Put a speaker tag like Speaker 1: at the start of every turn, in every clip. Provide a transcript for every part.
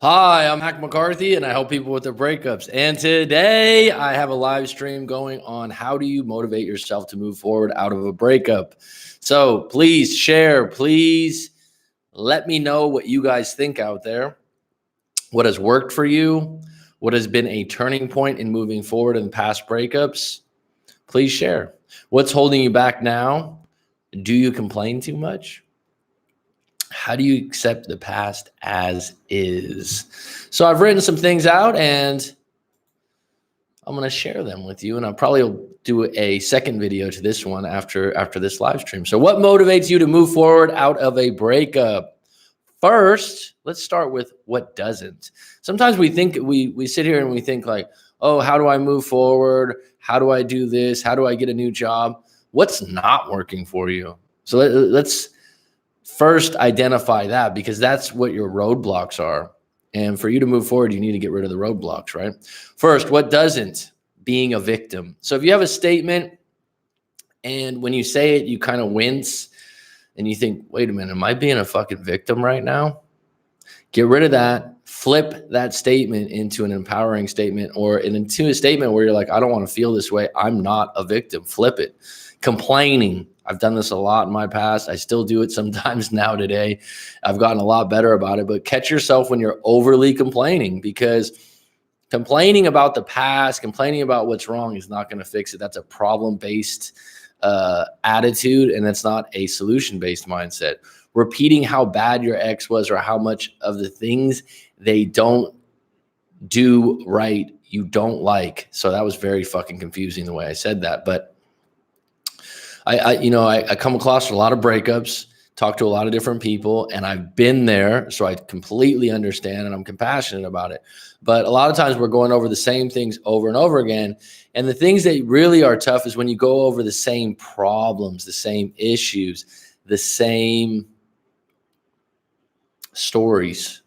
Speaker 1: Hi, I'm Mac McCarthy, and I help people with their breakups. And today I have a live stream going on how do you motivate yourself to move forward out of a breakup. So please share, please let me know what you guys think out there. What has worked for you? What has been a turning point in moving forward in past breakups? Please share. What's holding you back now? Do you complain too much? How do you accept the past as is? So I've written some things out and I'm going to share them with you. And I'll probably do a second video to this one after this live stream. So what motivates you to move forward out of a breakup? First, let's start with what doesn't. Sometimes we think we sit here and we think like, oh, how do I move forward? How do I do this? How do I get a new job? What's not working for you? So let's first identify that, because that's what your roadblocks are. And for you to move forward, you need to get rid of the roadblocks, right? First, what doesn't? Being a victim. So if you have a statement and when you say it, you kind of wince and you think, wait a minute, am I being a fucking victim right now? Get rid of that. Flip that statement into an empowering statement, or into a statement where you're like, I don't want to feel this way. I'm not a victim. Flip it. Complaining. I've done this a lot in my past. I still do it sometimes now today. I've gotten a lot better about it, but catch yourself when you're overly complaining, because complaining about the past, complaining about what's wrong is not going to fix it. That's a problem-based attitude, and that's not a solution-based mindset. Repeating how bad your ex was or how much of the things they don't do right you don't like. So that was very fucking confusing the way I said that, but I come across a lot of breakups, talk to a lot of different people, and I've been there, so I completely understand and I'm compassionate about it. But a lot of times we're going over the same things over and over again. And the things that really are tough is when you go over the same problems, the same issues, the same stories.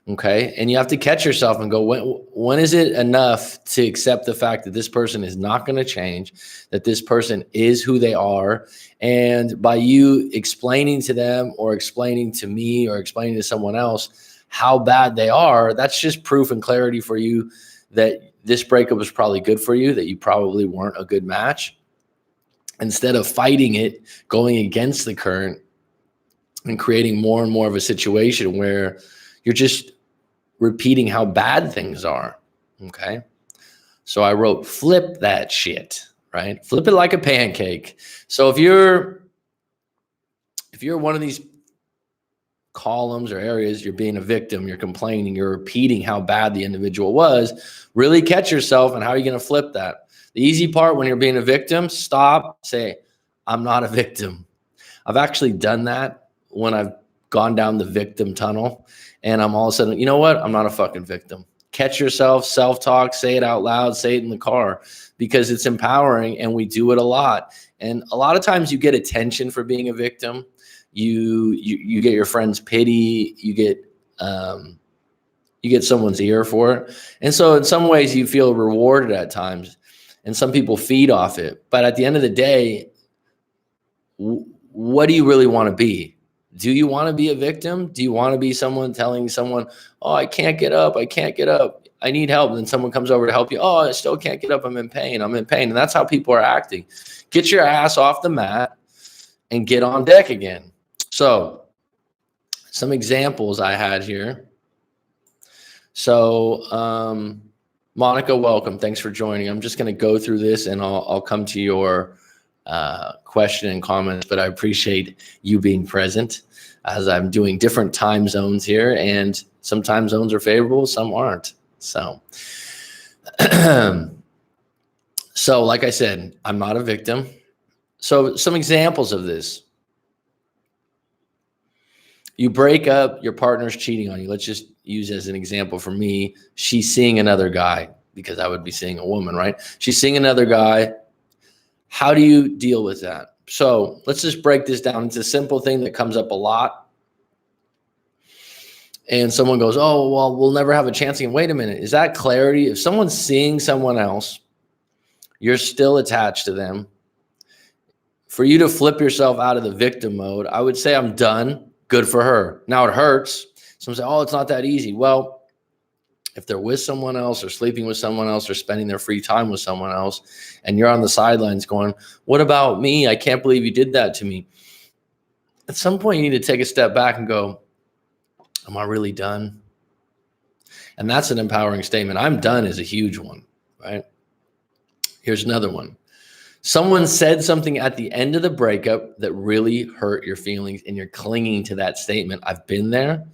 Speaker 1: Okay. And you have to catch yourself and go, when is it enough to accept the fact that this person is not going to change, that this person is who they are? And by you explaining to them or explaining to me or explaining to someone else how bad they are, that's just proof and clarity for you that this breakup was probably good for you, that you probably weren't a good match. Instead of fighting it, going against the current and creating more and more of a situation where you're just repeating how bad things are. Okay. So I wrote, flip that shit, right? Flip it like a pancake. So if you're one of these columns or areas, you're being a victim, you're complaining, you're repeating how bad the individual was, really catch yourself and how are you going to flip that? The easy part when you're being a victim, stop, say, I'm not a victim. I've actually done that when I've gone down the victim tunnel and I'm all of a sudden, you know what? I'm not a fucking victim. Catch yourself, self-talk, say it out loud, say it in the car, because it's empowering and we do it a lot. And a lot of times you get attention for being a victim. You get your friend's pity, you get someone's ear for it. And so in some ways you feel rewarded at times, and some people feed off it. But at the end of the day, what do you really want to be? Do you want to be a victim? Do you want to be someone telling someone, oh, I can't get up. I can't get up. I need help. And then someone comes over to help you. Oh, I still can't get up. I'm in pain. I'm in pain. And that's how people are acting. Get your ass off the mat and get on deck again. So some examples I had here. So Monica, welcome. Thanks for joining. I'm just going to go through this and I'll come to your question and comments, but I appreciate you being present as I'm doing different time zones here, and some time zones are favorable, some aren't. So, so like I said, I'm not a victim. So some examples of this. You break up, your partner's cheating on you. Let's just use as an example for me, she's seeing another guy, because I would be seeing a woman, right? She's seeing another guy. How do you deal with that? So let's just break this down. It's a simple thing that comes up a lot. And someone goes, oh, well, we'll never have a chance again. Wait a minute. Is that clarity? If someone's seeing someone else, you're still attached to them. For you to flip yourself out of the victim mode, I would say I'm done. Good for her. Now it hurts. Some say, oh, it's not that easy. Well, if they're with someone else or sleeping with someone else or spending their free time with someone else, and you're on the sidelines going, what about me? I can't believe you did that to me. At some point, you need to take a step back and go, am I really done? And that's an empowering statement. I'm done is a huge one, right? Here's another one. Someone said something at the end of the breakup that really hurt your feelings, and you're clinging to that statement. I've been there.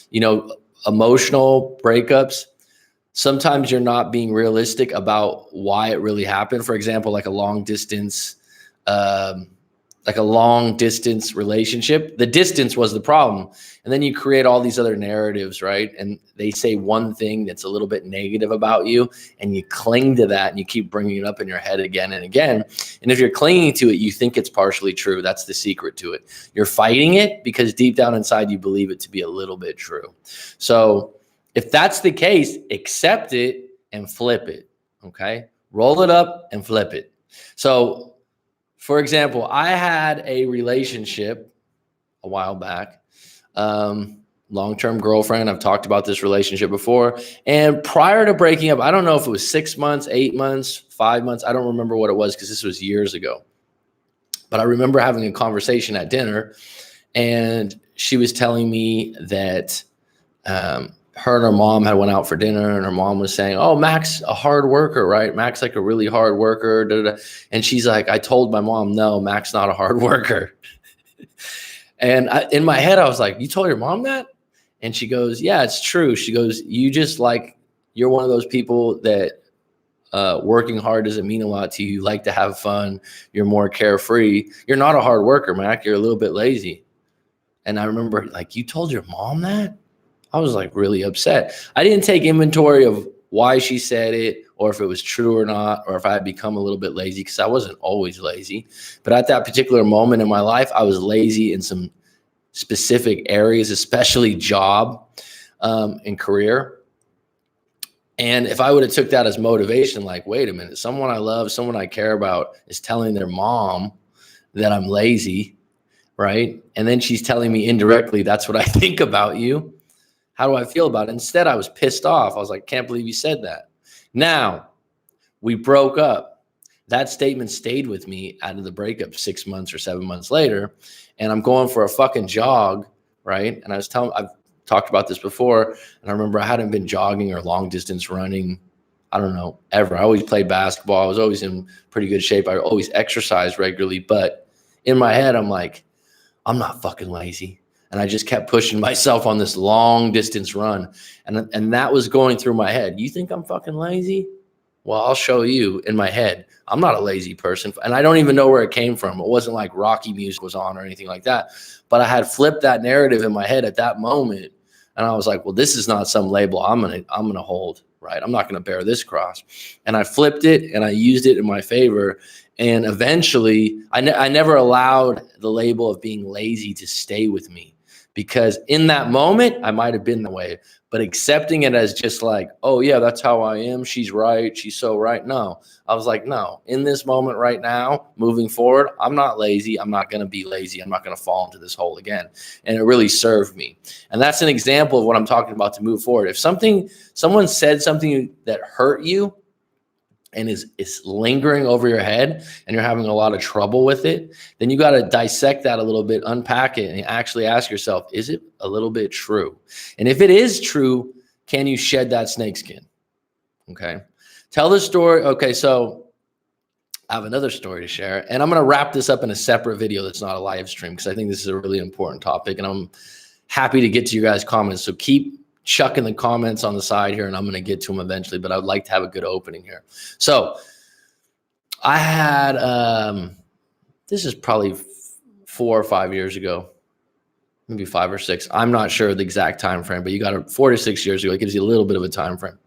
Speaker 1: You know, emotional breakups, sometimes you're not being realistic about why it really happened. For example, like a long distance relationship, the distance was the problem. And then you create all these other narratives, right? And they say one thing that's a little bit negative about you, and you cling to that and you keep bringing it up in your head again and again. And if you're clinging to it, you think it's partially true. That's the secret to it. You're fighting it because deep down inside, you believe it to be a little bit true. So if that's the case, accept it and flip it, okay? Roll it up and flip it. So, for example, I had a relationship a while back, long-term girlfriend. I've talked about this relationship before. And prior to breaking up, I don't know if it was 6 months, 8 months, 5 months. I don't remember what it was because this was years ago. But I remember having a conversation at dinner, and she was telling me that her and her mom had went out for dinner, and her mom was saying, oh, Mac's a hard worker, right? Mac's like a really hard worker. Da, da, da. And she's like, I told my mom, no, Mac's not a hard worker. And in my head, I was like, you told your mom that? And she goes, yeah, it's true. She goes, you're one of those people that working hard doesn't mean a lot to you. You like to have fun. You're more carefree. You're not a hard worker, Mac. You're a little bit lazy. And I remember, like, you told your mom that? I was like really upset. I didn't take inventory of why she said it, or if it was true or not, or if I had become a little bit lazy, because I wasn't always lazy. But at that particular moment in my life, I was lazy in some specific areas, especially job and career. And if I would have took that as motivation, like, wait a minute, someone I love, someone I care about is telling their mom that I'm lazy, right? And then she's telling me indirectly, that's what I think about you. How do I feel about it? Instead, I was pissed off. I was like, can't believe you said that. Now, we broke up. That statement stayed with me out of the breakup 6 months or 7 months later. And I'm going for a fucking jog, right? And I've talked about this before. And I remember I hadn't been jogging or long distance running, I don't know, ever. I always played basketball. I was always in pretty good shape. I always exercised regularly. But in my head, I'm like, I'm not fucking lazy. And I just kept pushing myself on this long distance run. And that was going through my head. You think I'm fucking lazy? Well, I'll show you in my head. I'm not a lazy person. And I don't even know where it came from. It wasn't like Rocky music was on or anything like that. But I had flipped that narrative in my head at that moment. And I was like, well, this is not some label I'm gonna hold, right? I'm not gonna bear this cross. And I flipped it and I used it in my favor. And eventually, I never allowed the label of being lazy to stay with me. Because in that moment, I might have been that way, but accepting it as just like, oh yeah, that's how I am. She's right. She's so right. No, I was like, no, in this moment right now, moving forward, I'm not lazy. I'm not going to be lazy. I'm not going to fall into this hole again. And it really served me. And that's an example of what I'm talking about to move forward. If someone said something that hurt you, and is lingering over your head and you're having a lot of trouble with it, then you got to dissect that a little bit, unpack it, and actually ask yourself, is it a little bit true? And if it is true, can you shed that snakeskin? Okay. Tell the story. Okay. So I have another story to share, and I'm going to wrap this up in a separate video that's not a live stream because I think this is a really important topic, and I'm happy to get to you guys' comments. So keep chucking the comments on the side here, and I'm going to get to them eventually, but I would like to have a good opening here. So I had, this is probably 4 or 5 years ago, maybe 5 or 6. I'm not sure the exact time frame, but you got 4 to 6 years ago. It gives you a little bit of a time frame.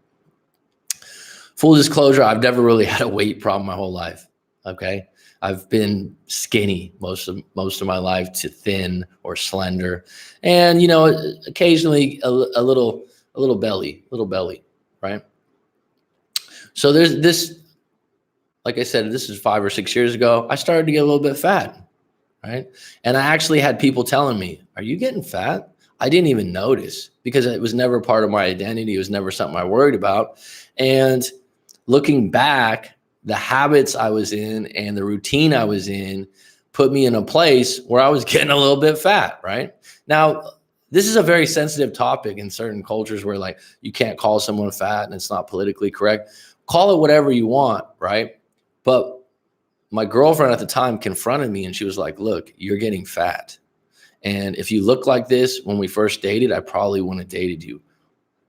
Speaker 1: Full disclosure, I've never really had a weight problem my whole life. Okay. I've been skinny most of my life to thin or slender, and occasionally a little belly, right? So there's this, like I said, this is 5 or 6 years ago. I started to get a little bit fat, right? And I actually had people telling me, "Are you getting fat?" I didn't even notice because it was never part of my identity. It was never something I worried about. And looking back, the habits I was in and the routine I was in put me in a place where I was getting a little bit fat, right? Now, this is a very sensitive topic in certain cultures where like you can't call someone fat and it's not politically correct. Call it whatever you want, right? But my girlfriend at the time confronted me and she was like, look, you're getting fat. And if you look like this when we first dated, I probably wouldn't have dated you.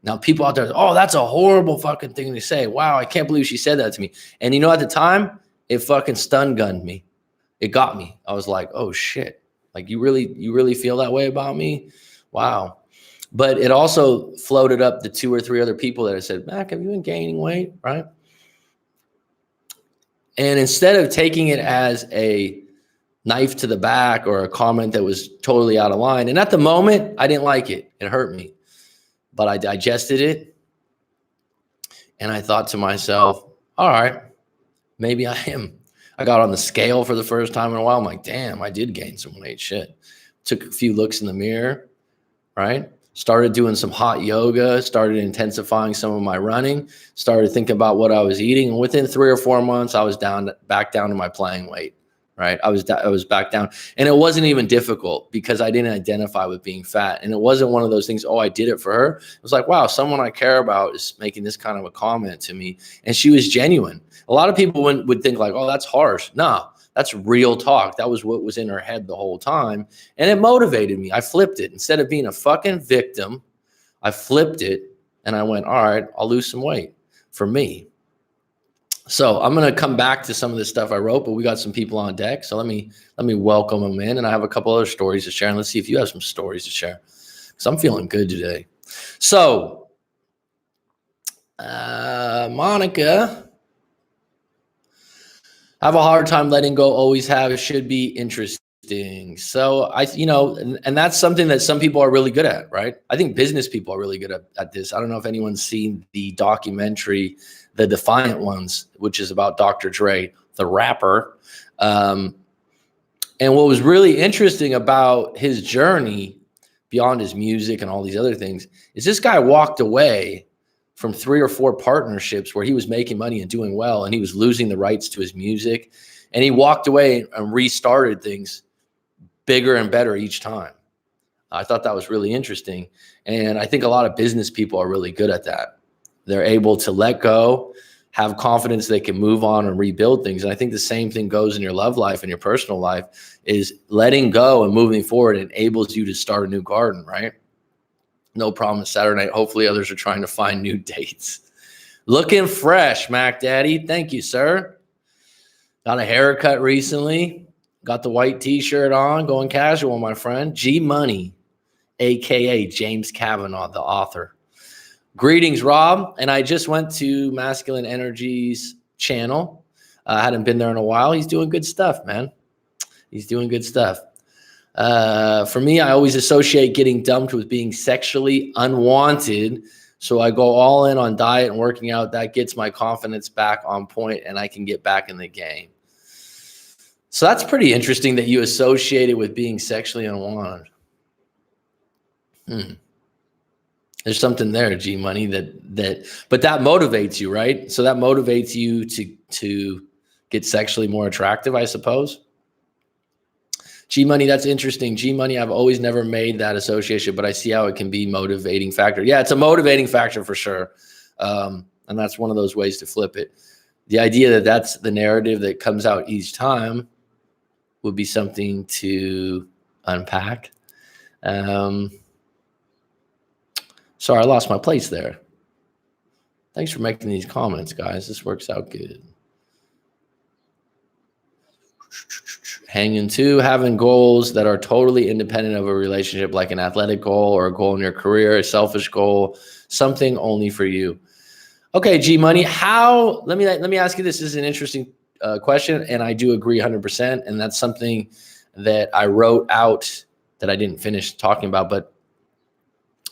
Speaker 1: Now, people out there, oh, that's a horrible fucking thing to say. Wow, I can't believe she said that to me. And at the time, it fucking stun gunned me. It got me. I was like, oh shit. Like you really feel that way about me? Wow. But it also floated up the 2 or 3 other people that I said, Mac, have you been gaining weight? Right. And instead of taking it as a knife to the back or a comment that was totally out of line, and at the moment, I didn't like it. It hurt me. But I digested it. And I thought to myself, all right, maybe I am. I got on the scale for the first time in a while. I'm like, damn, I did gain some weight. Shit. Took a few looks in the mirror, right? Started doing some hot yoga, started intensifying some of my running, started thinking about what I was eating. And within 3 or 4 months, I was back down to my playing weight, right? I was back down. And it wasn't even difficult because I didn't identify with being fat. And it wasn't one of those things, oh, I did it for her. It was like, wow, someone I care about is making this kind of a comment to me. And she was genuine. A lot of people would think like, oh, that's harsh. No, that's real talk. That was what was in her head the whole time. And it motivated me. I flipped it. Instead of being a fucking victim, I flipped it and I went, all right, I'll lose some weight for me. So I'm going to come back to some of the stuff I wrote, but we got some people on deck. So let me welcome them in. And I have a couple other stories to share. And let's see if you have some stories to share because I'm feeling good today. So Monica, I have a hard time letting go. Always have. It should be interesting. So and that's something that some people are really good at, right? I think business people are really good at this. I don't know if anyone's seen the documentary, The Defiant Ones, which is about Dr. Dre, the rapper. And what was really interesting about his journey beyond his music and all these other things is this guy walked away from 3 or 4 partnerships where he was making money and doing well, and he was losing the rights to his music. And he walked away and restarted things bigger and better each time. I thought that was really interesting. And I think a lot of business people are really good at that. They're able to let go, have confidence they can move on and rebuild things. And I think the same thing goes in your love life and your personal life is letting go and moving forward enables you to start a new garden, right? No problem. It's Saturday night. Hopefully others are trying to find new dates. Looking fresh, Mac Daddy. Thank you, sir. Got a haircut recently. Got the white t-shirt on. Going casual, my friend. G Money, a.k.a. James Kavanaugh, the author. Greetings, Rob. And I just went to Masculine Energy's channel. I hadn't been there in a while. He's doing good stuff, man. He's doing good stuff. For me, I always associate getting dumped with being sexually unwanted. So I go all in on diet and working out. That gets my confidence back on point and I can get back in the game. So that's pretty interesting that you associate it with being sexually unwanted. There's something there, G Money, but that motivates you, right? So that motivates you to get sexually more attractive, I suppose. G Money, that's interesting. G Money, I've always never made that association, but I see how it can be a motivating factor. Yeah, it's a motivating factor for sure. And that's one of those ways to flip it. The idea that that's the narrative that comes out each time would be something to unpack. Sorry, I lost my place there. Thanks for making these comments, guys. This works out good. Hanging to having goals that are totally independent of a relationship, like an athletic goal or a goal in your career, a selfish goal, something only for you. Okay, G Money, let me ask you this. This is an interesting question, and I do agree 100%. And that's something that I wrote out that I didn't finish talking about. But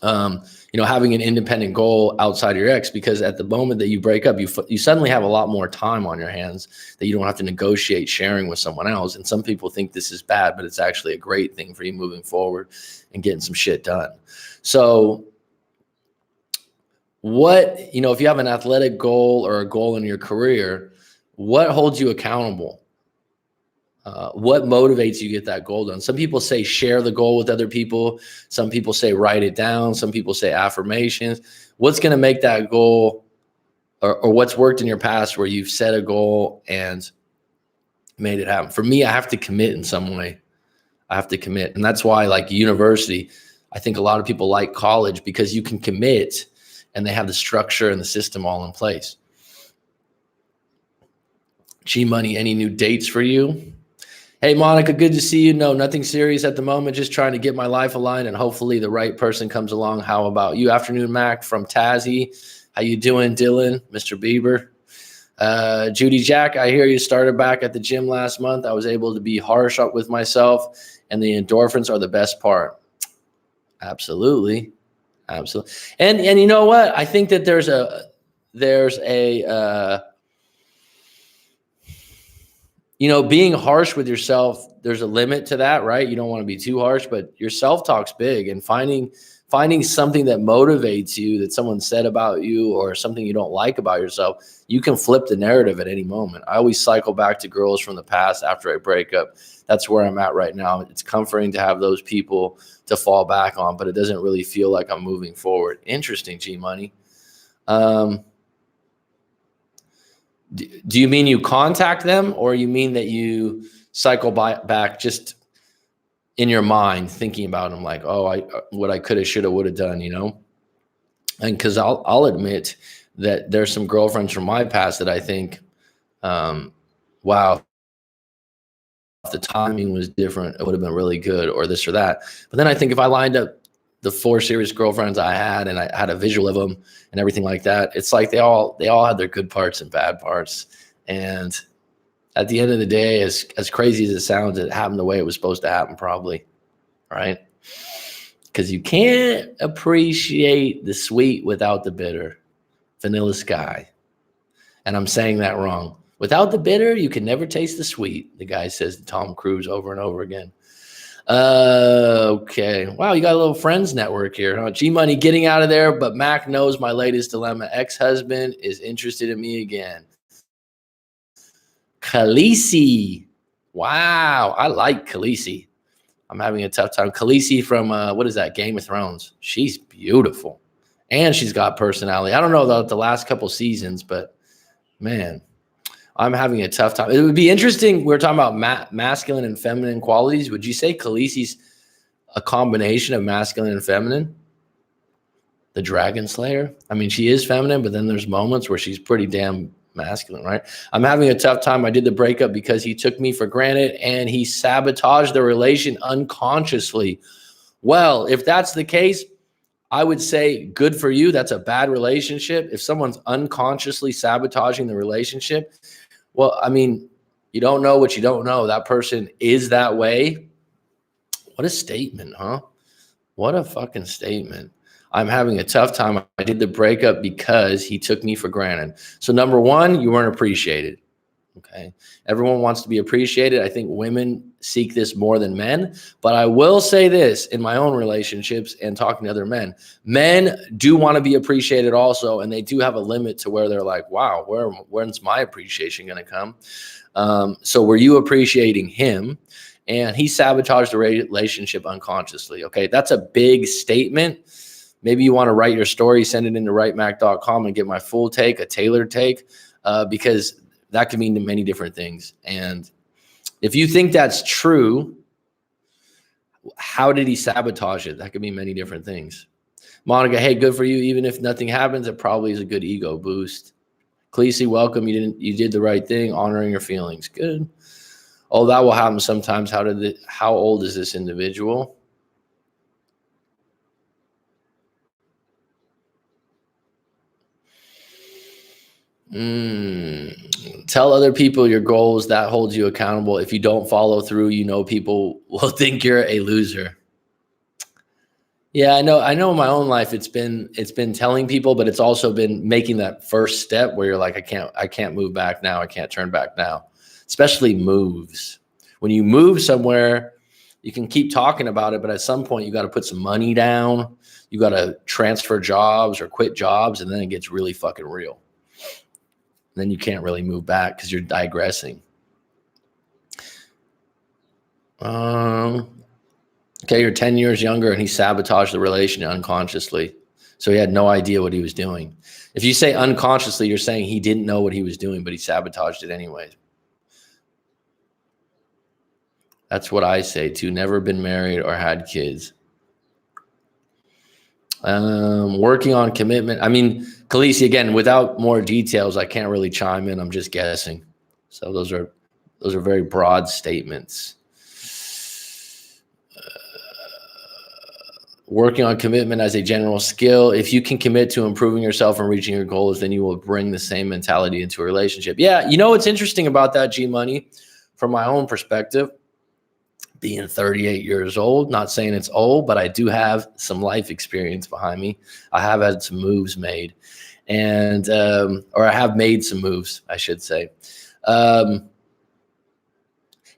Speaker 1: Having an independent goal outside of your ex, because at the moment that you break up, you suddenly have a lot more time on your hands that you don't have to negotiate sharing with someone else. And some people think this is bad, but it's actually a great thing for you moving forward and getting some shit done. So if you have an athletic goal or a goal in your career, what holds you accountable? What motivates you to get that goal done? Some people say share the goal with other people. Some people say write it down. Some people say affirmations. What's going to make that goal, or what's worked in your past where you've set a goal and made it happen? For me, I have to commit in some way. I have to commit. And that's why, like university, I think a lot of people like college, because you can commit and they have the structure and the system all in place. G Money, any new dates for you? Hey, Monica, good to see you. No, nothing serious at the moment. Just trying to get my life aligned and hopefully the right person comes along. How about you? Afternoon, Mac from Tazzy. How you doing, Dylan? Mr. Bieber. Judy Jack, I hear you started back at the gym last month. I was able to be harsh with myself, and the endorphins are the best part. Absolutely. Absolutely. And you know what? I think that there's a being harsh with yourself, there's a limit to that, right? You don't want to be too harsh, but your self-talk's big, and finding something that motivates you, that someone said about you, or something you don't like about yourself, you can flip the narrative at any moment. I always cycle back to girls from the past after I break up. That's where I'm at right now. It's comforting to have those people to fall back on, but it doesn't really feel like I'm moving forward. Interesting, G Money. Do you mean you contact them, or you mean that you cycle back just in your mind thinking about them, like, what I could have, should have, would have done, And because I'll admit that there's some girlfriends from my past that I think, wow, if the timing was different, it would have been really good, or this or that. But then I think if I lined up the 4 serious girlfriends I had, and I had a visual of them and everything like that, it's like they all had their good parts and bad parts. And at the end of the day, as crazy as it sounds, it happened the way it was supposed to happen, probably, right? Because you can't appreciate the sweet without the bitter. Vanilla Sky. And I'm saying that wrong. Without the bitter, you can never taste the sweet, the guy says to Tom Cruise over and over again. Okay. Wow, you got a little friends network here, huh? G Money, getting out of there, but Mac knows my latest dilemma. Ex-husband is interested in me again. Khaleesi. Wow, I like Khaleesi. I'm having a tough time. Khaleesi from, what is that, Game of Thrones. She's beautiful. And she's got personality. I don't know about the last couple seasons, but, man, I'm having a tough time. It would be interesting. We're talking about masculine and feminine qualities. Would you say Khaleesi's a combination of masculine and feminine? The Dragon Slayer? I mean, she is feminine, but then there's moments where she's pretty damn masculine, right? I'm having a tough time. I did the breakup because he took me for granted and he sabotaged the relation unconsciously. Well, if that's the case, I would say good for you. That's a bad relationship. If someone's unconsciously sabotaging the relationship, well, I mean, you don't know what you don't know. That person is that way. What a statement, huh? What a fucking statement. I'm having a tough time. I did the breakup because he took me for granted. So number one, you weren't appreciated. Okay. Everyone wants to be appreciated. I think women seek this more than men, but I will say this in my own relationships and talking to other men do want to be appreciated also. And they do have a limit to where they're like, wow, when's my appreciation going to come? So were you appreciating him? And he sabotaged the relationship unconsciously. Okay. That's a big statement. Maybe you want to write your story, send it into writemac.com and get my full take, a tailored take, because that can mean many different things. And if you think that's true, how did he sabotage it? That could mean many different things. Monica, hey, good for you. Even if nothing happens, it probably is a good ego boost. Khaleesi, welcome. You did the right thing, honoring your feelings. Good. Oh, that will happen sometimes. How old is this individual? Tell other people your goals. That holds you accountable. If you don't follow through, people will think you're a loser. Yeah, I know in my own life it's been telling people, but it's also been making that first step where you're like, I can't move back now. I can't turn back now. Especially moves. When you move somewhere, you can keep talking about it, but at some point you got to put some money down. You got to transfer jobs or quit jobs, and then it gets really fucking real. And then you can't really move back because you're digressing. Okay, you're 10 years younger and he sabotaged the relationship unconsciously. So he had no idea what he was doing. If you say unconsciously, you're saying he didn't know what he was doing, but he sabotaged it anyways. That's what I say too. Never been married or had kids. Working on commitment. I mean, Khaleesi, again, without more details, I can't really chime in. I'm just guessing. So those are very broad statements. Working on commitment as a general skill. If you can commit to improving yourself and reaching your goals, then you will bring the same mentality into a relationship. Yeah, you know what's interesting about that, G Money, from my own perspective, being 38 years old, not saying it's old, but I do have some life experience behind me. I have had some moves made, and or I have made some moves, I should say.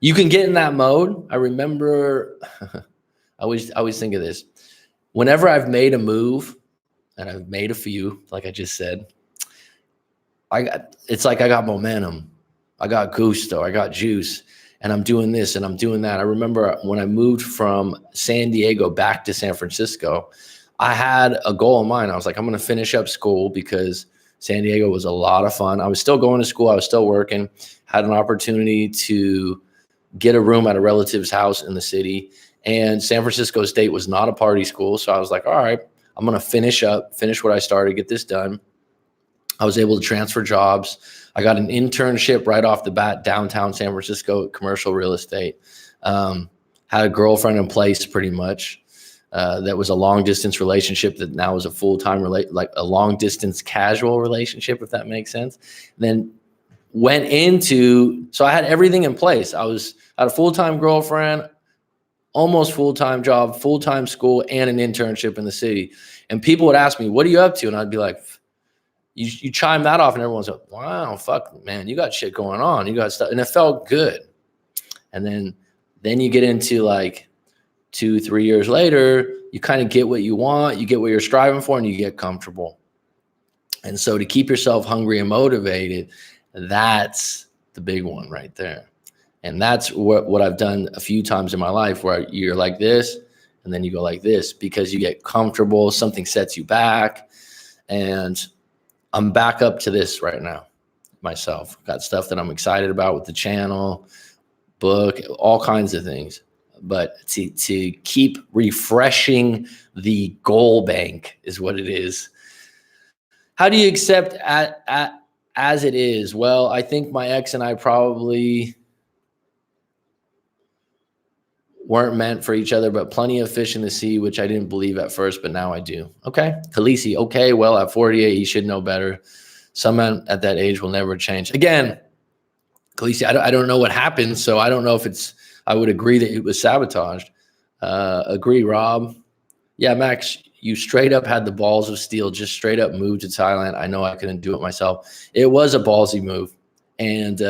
Speaker 1: You can get in that mode. I remember, I always think of this. Whenever I've made a move, and I've made a few, like I just said, it's like I got momentum. I got gusto. I got juice. And I'm doing this and I'm doing that. I remember when I moved from San Diego back to San Francisco, I had a goal in mind. I was like, I'm going to finish up school because San Diego was a lot of fun. I was still going to school. I was still working. Had an opportunity to get a room at a relative's house in the city. And San Francisco State was not a party school. So I was like, all right, I'm going to finish what I started, get this done. I was able to transfer jobs. I got an internship right off the bat, downtown San Francisco, commercial real estate. Had a girlfriend in place pretty much. That was a long distance relationship that now is a full-time, like a long distance casual relationship, if that makes sense. And then so I had everything in place. I had a full-time girlfriend, almost full-time job, full-time school, and an internship in the city. And people would ask me, what are you up to? And I'd be like, you chime that off and everyone's like, wow, fuck, man, you got shit going on. You got stuff. And it felt good. And then you get into like 2-3 years later, you kind of get what you want, you get what you're striving for, and you get comfortable. And so to keep yourself hungry and motivated, that's the big one right there. And that's what I've done a few times in my life, where you're like this and then you go like this because you get comfortable, something sets you back. And I'm back up to this right now myself. Got stuff that I'm excited about with the channel, book, all kinds of things. But to keep refreshing the goal bank is what it is. How do you accept as it is? Well, I think my ex and I probably weren't meant for each other, but plenty of fish in the sea, which I didn't believe at first, but now I do. Okay. Khaleesi, okay, well, at 48, he should know better. Some men at that age will never change. Again, Khaleesi, I don't know what happened, so I don't know if I would agree that it was sabotaged. Agree, Rob. Yeah, Max, you straight up had the balls of steel, just straight up moved to Thailand. I know I couldn't do it myself. It was a ballsy move. And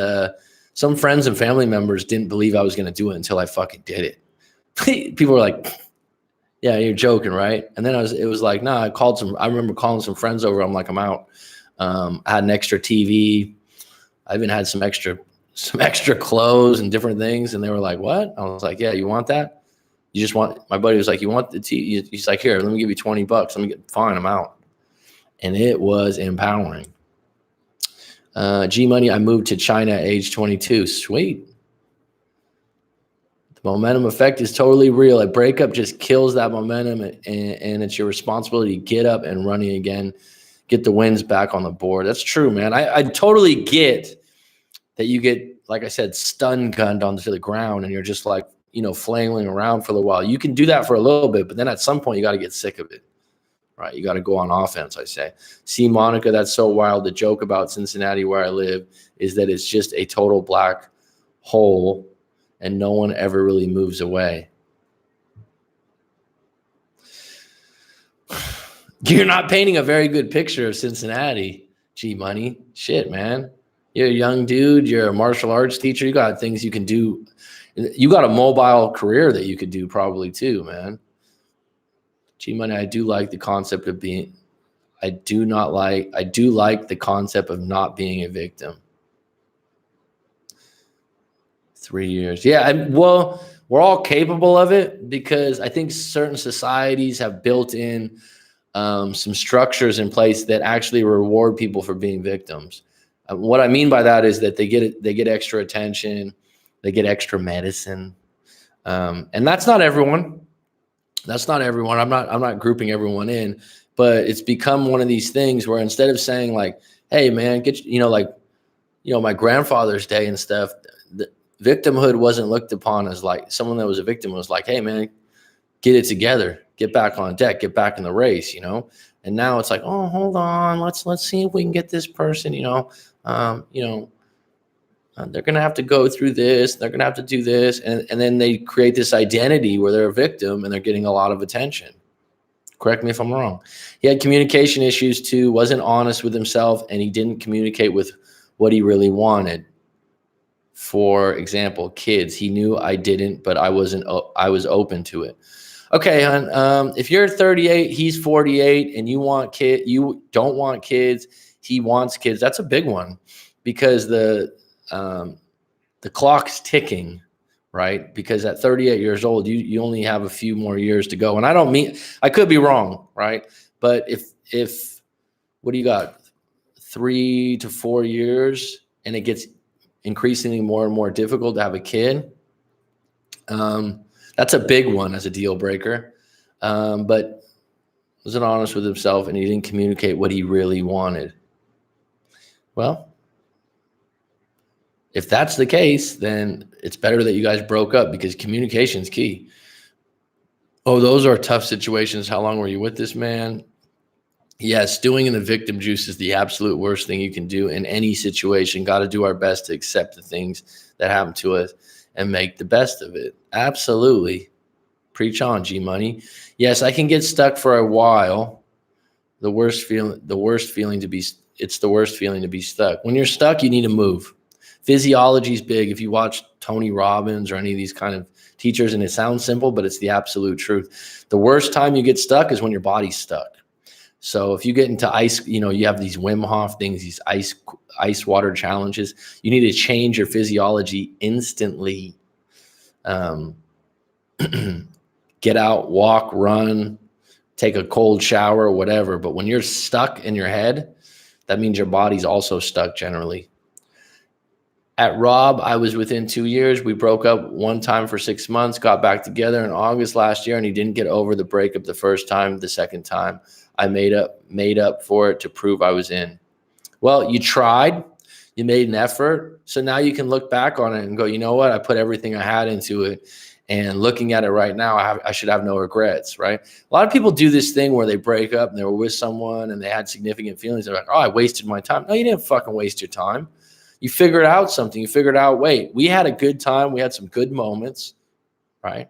Speaker 1: some friends and family members didn't believe I was going to do it until I fucking did it. People were like, yeah, you're joking, right? And then it was like, nah, I remember calling some friends over. I'm like, I'm out. I had an extra TV. I even had some extra clothes and different things. And they were like, what? I was like, yeah, you want that? My buddy was like, you want the TV? He's like, here, let me give you $20. Fine, I'm out. And it was empowering. G Money, I moved to China at age 22. Sweet. The momentum effect is totally real. A breakup just kills that momentum, and it's your responsibility to get up and running again, get the wins back on the board. That's true, man. I totally get that you get, like I said, stun gunned onto the ground and you're just like, flailing around for a little while. You can do that for a little bit, but then at some point you got to get sick of it, right? You got to go on offense, I say. See, Monica, that's so wild. The joke about Cincinnati, where I live, is that it's just a total black hole and no one ever really moves away. You're not painting a very good picture of Cincinnati, G Money. Shit, man. You're a young dude. You're a martial arts teacher. You got things you can do. You got a mobile career that you could do probably too, man. G Money, I do like the concept of being, I do like the concept of not being a victim. 3 years. Yeah. Well, we're all capable of it because I think certain societies have built in some structures in place that actually reward people for being victims. What I mean by that is that they get extra attention, they get extra medicine, and that's not everyone. That's not everyone. I'm not grouping everyone in, but it's become one of these things where instead of saying like, "Hey, man, get like my grandfather's day and stuff," the victimhood wasn't looked upon as like someone that was a victim was like, "Hey, man, get it together, get back on deck, get back in the race," And now it's like, oh, hold on, let's see if we can get this person, they're gonna have to go through this, they're gonna have to do this, and then they create this identity where they're a victim and they're getting a lot of attention. Correct me if I'm wrong. He had communication issues too, wasn't honest with himself, and he didn't communicate with what he really wanted. For example, kids. He knew I didn't, but I was open to it. Okay, hon. If you're 38, he's 48, and you don't want kids. He wants kids. That's a big one, because the clock's ticking, right? Because at 38 years old, you only have a few more years to go. And I could be wrong, right? But if what do you got? 3 to 4 years, and it gets increasingly more and more difficult to have a kid. That's a big one as a deal breaker. But wasn't honest with himself, and he didn't communicate what he really wanted. Well, if that's the case, then it's better that you guys broke up, because communication is key. Oh, those are tough situations. How long were you with this man? Yes, stewing in the victim juice is the absolute worst thing you can do in any situation. Got to do our best to accept the things that happen to us and make the best of it. Absolutely. Preach on, G Money. Yes, I can get stuck for a while. It's the worst feeling to be stuck. When you're stuck, you need to move. Physiology is big. If you watch Tony Robbins or any of these kind of teachers, and it sounds simple, but it's the absolute truth. The worst time you get stuck is when your body's stuck. So if you get into ice, you have these Wim Hof things, these ice water challenges. You need to change your physiology instantly. Get out, walk, run, take a cold shower, whatever. But when you're stuck in your head, that means your body's also stuck generally. At Rob, I was within 2 years. We broke up one time for 6 months, got back together in August last year, and he didn't get over the breakup the first time. The second time, I made up for it to prove I was in. Well, you tried, you made an effort. So now you can look back on it and go, you know what? I put everything I had into it. And looking at it right now, I should have no regrets, right? A lot of people do this thing where they break up and they were with someone and they had significant feelings. They're like, oh, I wasted my time. No, you didn't fucking waste your time. You figured out something. You figured out, wait, we had a good time. We had some good moments, right?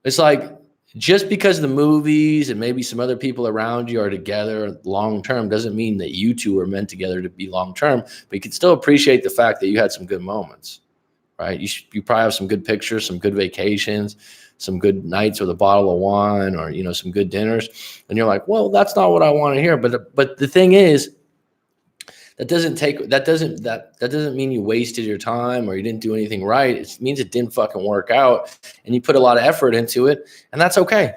Speaker 1: It's like, just because the movies and maybe some other people around you are together long-term doesn't mean that you two are meant together to be long-term, but you can still appreciate the fact that you had some good moments, right? You probably have some good pictures, some good vacations, some good nights with a bottle of wine, or, some good dinners. And you're like, well, that's not what I want to hear. But the thing is, that doesn't mean you wasted your time or you didn't do anything right. It means it didn't fucking work out, and you put a lot of effort into it, and that's okay.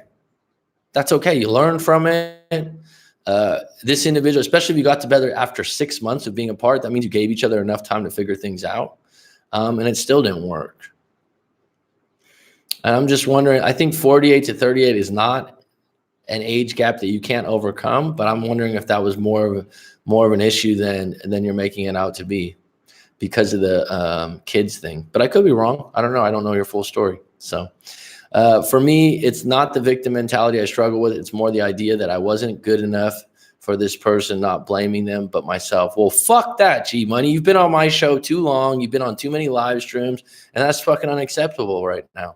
Speaker 1: That's okay. You learn from it. This individual, especially if you got together after 6 months of being apart, that means you gave each other enough time to figure things out, and it still didn't work. And I'm just wondering, I think 48 to 38 is not an age gap that you can't overcome, but I'm wondering if that was more of an issue than you're making it out to be, because of the kids thing. But I could be wrong. I don't know. I don't know your full story. So for me, it's not the victim mentality I struggle with. It's more the idea that I wasn't good enough for this person, not blaming them, but myself. Well, fuck that, G Money. You've been on my show too long. You've been on too many live streams, and that's fucking unacceptable right now.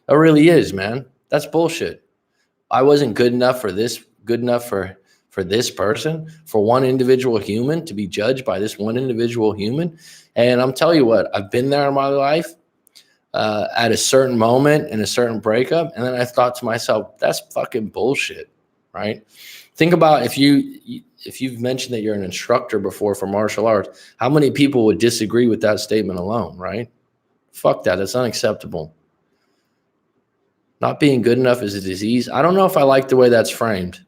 Speaker 1: It really is, man. That's bullshit. I wasn't good enough for this good enough for this person, for one individual human to be judged by this one individual human? And I'm telling you what, I've been there in my life at a certain moment in a certain breakup. And then I thought to myself, that's fucking bullshit, right? Think about if you've mentioned that you're an instructor before for martial arts, how many people would disagree with that statement alone, right? Fuck that. That's unacceptable. Not being good enough is a disease. I don't know if I like the way that's framed.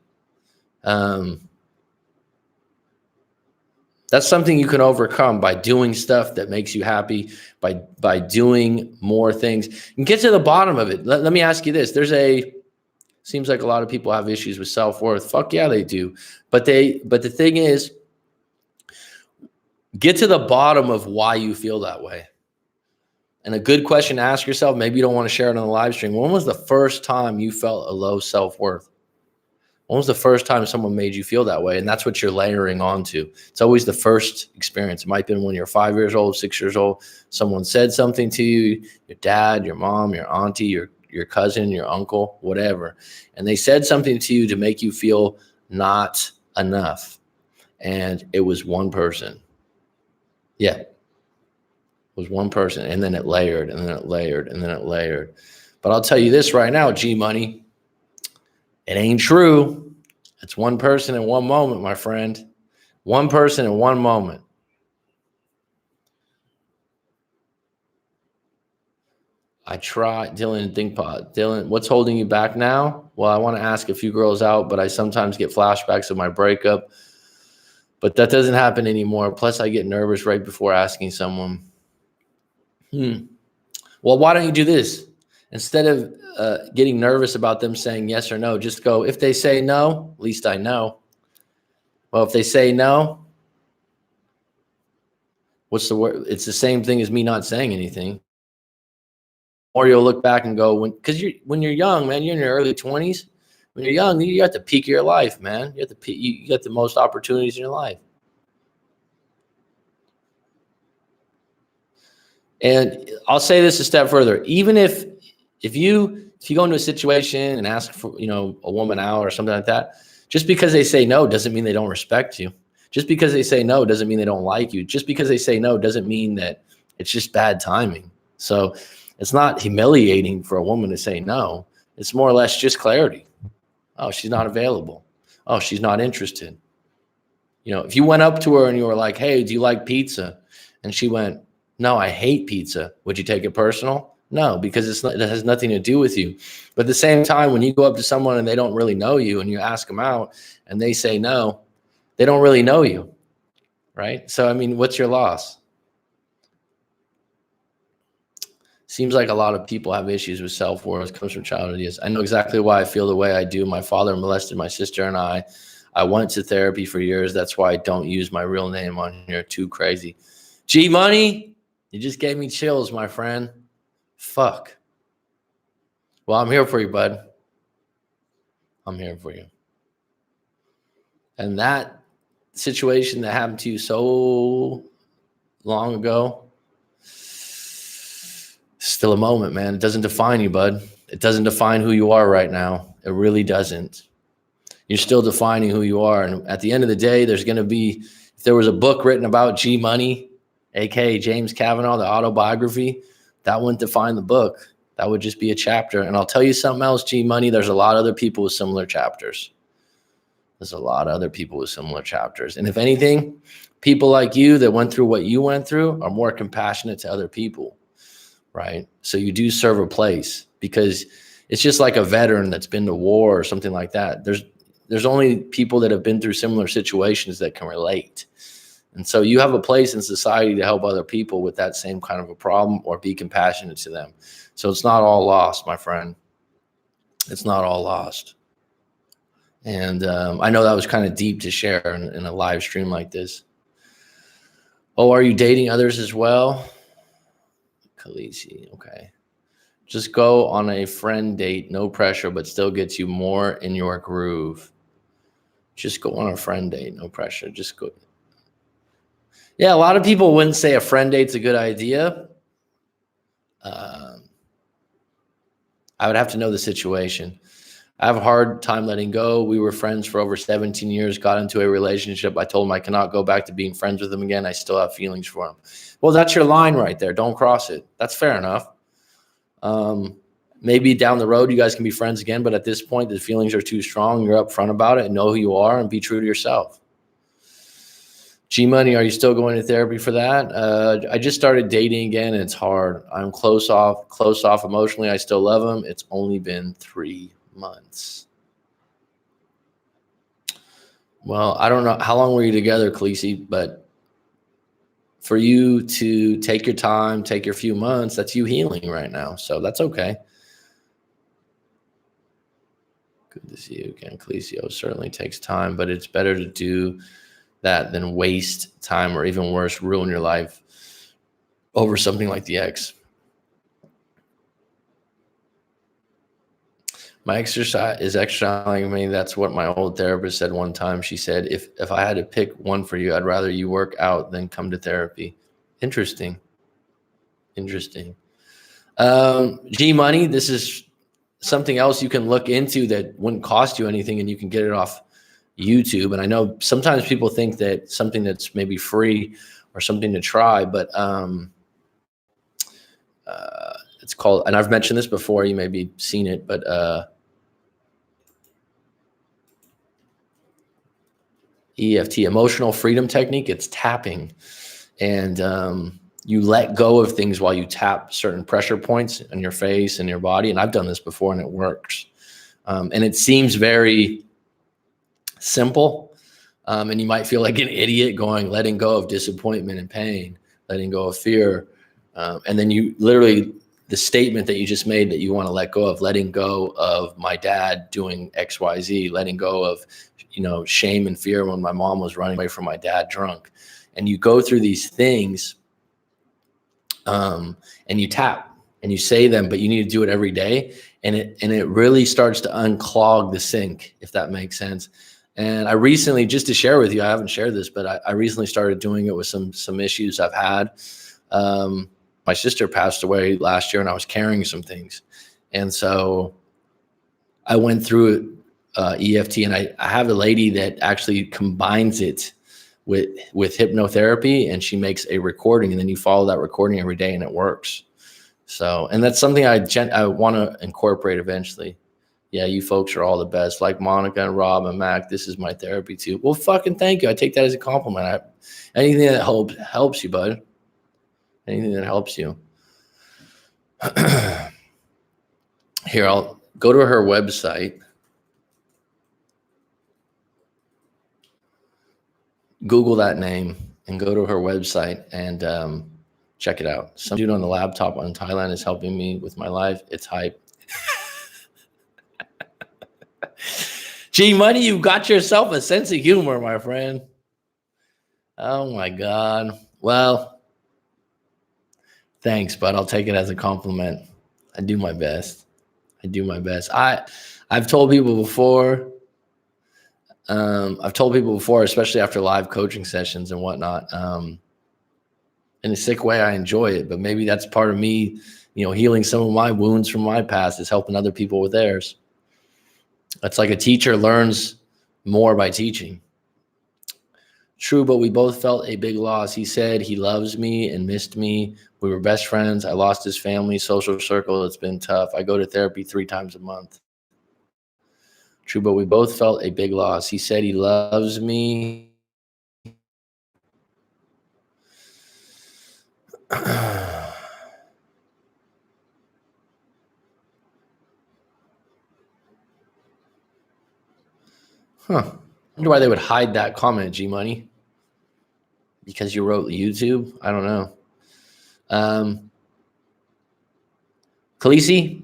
Speaker 1: That's something you can overcome by doing stuff that makes you happy, by doing more things and get to the bottom of it. Let me ask you this. Seems like a lot of people have issues with self-worth. Fuck yeah, they do. But the thing is, get to the bottom of why you feel that way. And a good question to ask yourself, maybe you don't want to share it on the live stream. When was the first time you felt a low self-worth? When was the first time someone made you feel that way? And that's what you're layering onto. It's always the first experience. It might have been when you're 5 years old, 6 years old. Someone said something to you, your dad, your mom, your auntie, your cousin, your uncle, whatever. And they said something to you to make you feel not enough. And it was one person. Yeah. It was one person. And then it layered, and then it layered, and then it layered. But I'll tell you this right now, G Money. It ain't true. It's one person in one moment, my friend. One person in one moment. I try, Dylan, ThinkPod. Dylan, what's holding you back now? Well, I want to ask a few girls out, but I sometimes get flashbacks of my breakup. But that doesn't happen anymore. Plus, I get nervous right before asking someone. Well, why don't you do this? Instead of getting nervous about them saying yes or no, just go, if they say no, at least I know. Well, if they say no, what's the word? It's the same thing as me not saying anything. Or you'll look back and go, when you're young, man, you're in your early 20s. When you're young, you got the peak of your life, man. You got the most opportunities in your life. And I'll say this a step further. Even if you go into a situation and ask for, a woman out or something like that, just because they say no doesn't mean they don't respect you. Just because they say no doesn't mean they don't like you. Just because they say no doesn't mean that it's just bad timing. So it's not humiliating for a woman to say no. It's more or less just clarity. Oh, she's not available. Oh, she's not interested. If you went up to her and you were like, hey, do you like pizza? And she went, no, I hate pizza. Would you take it personal? No, because it has nothing to do with you. But at the same time, when you go up to someone and they don't really know you and you ask them out and they say no, they don't really know you, right? So, what's your loss? Seems like a lot of people have issues with self-worth. It comes from childhood years. I know exactly why I feel the way I do. My father molested my sister and I. I went to therapy for years. That's why I don't use my real name on here. Too crazy. G Money, you just gave me chills, my friend. Fuck. Well, I'm here for you, bud. I'm here for you. And that situation that happened to you so long ago, still a moment, man. It doesn't define you, bud. It doesn't define who you are right now. It really doesn't. You're still defining who you are. And at the end of the day, there's going to be, if there was a book written about G Money, aka James Kavanaugh, the autobiography, that wouldn't define the book. That would just be a chapter. And I'll tell you something else, G Money, there's a lot of other people with similar chapters. There's a lot of other people with similar chapters. And if anything, people like you that went through what you went through are more compassionate to other people, right? So you do serve a place, because it's just like a veteran that's been to war or something like that. There's only people that have been through similar situations that can relate. And so you have a place in society to help other people with that same kind of a problem or be compassionate to them. So it's not all lost, my friend. It's not all lost. And I know that was kind of deep to share in a live stream like this. Oh, are you dating others as well? Khaleesi, okay. Just go on a friend date, no pressure, but still gets you more in your groove. Just go on a friend date, no pressure. Just go. Yeah, a lot of people wouldn't say a friend date's a good idea. I would have to know the situation. I have a hard time letting go. We were friends for over 17 years, got into a relationship. I told him I cannot go back to being friends with him again. I still have feelings for him. Well, that's your line right there. Don't cross it. That's fair enough. Maybe down the road, you guys can be friends again. But at this point, the feelings are too strong. You're upfront about it and know who you are and be true to yourself. G Money, are you still going to therapy for that? I just started dating again, and it's hard. I'm close off emotionally. I still love him. It's only been 3 months. Well, I don't know. How long were you together, Khaleesi? But for you to take your time, take your few months, that's you healing right now. So that's okay. Good to see you again, Khaleesi. It certainly takes time, but it's better to do that than waste time, or even worse, ruin your life over something like the ex. My exercise is exercising me. That's what my old therapist said one time. She said, if I had to pick one for you, I'd rather you work out than come to therapy. Interesting. G Money, this is something else you can look into that wouldn't cost you anything, and you can get it off YouTube. And I know sometimes people think that something that's maybe free or something to try, but it's called, and I've mentioned this before, you maybe seen it, but EFT, emotional freedom technique. It's tapping, and you let go of things while you tap certain pressure points in your face and your body. And I've done this before, and it works. And it seems very simple, and you might feel like an idiot letting go of disappointment and pain, letting go of fear, and then you literally, the statement that you just made that you want to let go of, letting go of my dad doing XYZ, letting go of, shame and fear when my mom was running away from my dad drunk. And you go through these things, and you tap and you say them, but you need to do it every day. And it really starts to unclog the sink, if that makes sense. And I recently, just to share with you, I haven't shared this, but I recently started doing it with some issues I've had. My sister passed away last year, and I was carrying some things. And so I went through EFT, and I have a lady that actually combines it with hypnotherapy, and she makes a recording, and then you follow that recording every day, and it works. So, and that's something I want to incorporate eventually. Yeah, you folks are all the best. Like Monica and Rob and Mac, this is my therapy too. Well, fucking thank you. I take that as a compliment. Anything that helps you, bud. Anything that helps you. Here, I'll go to her website. Google that name and go to her website and check it out. Some dude on the laptop in Thailand is helping me with my life. It's hype. G Money, you got yourself a sense of humor, my friend. Oh my God. Well, thanks, but I'll take it as a compliment. I do my best. I've told people before, especially after live coaching sessions and whatnot, in a sick way, I enjoy it, but maybe that's part of me, healing some of my wounds from my past, is helping other people with theirs. It's like a teacher learns more by teaching. True, but we both felt a big loss. He said he loves me and missed me. We were best friends. I lost his family, social circle. It's been tough. I go to therapy 3 times a month. True, but we both felt a big loss. He said he loves me. I wonder why they would hide that comment, G Money. Because you wrote YouTube? I don't know. Khaleesi,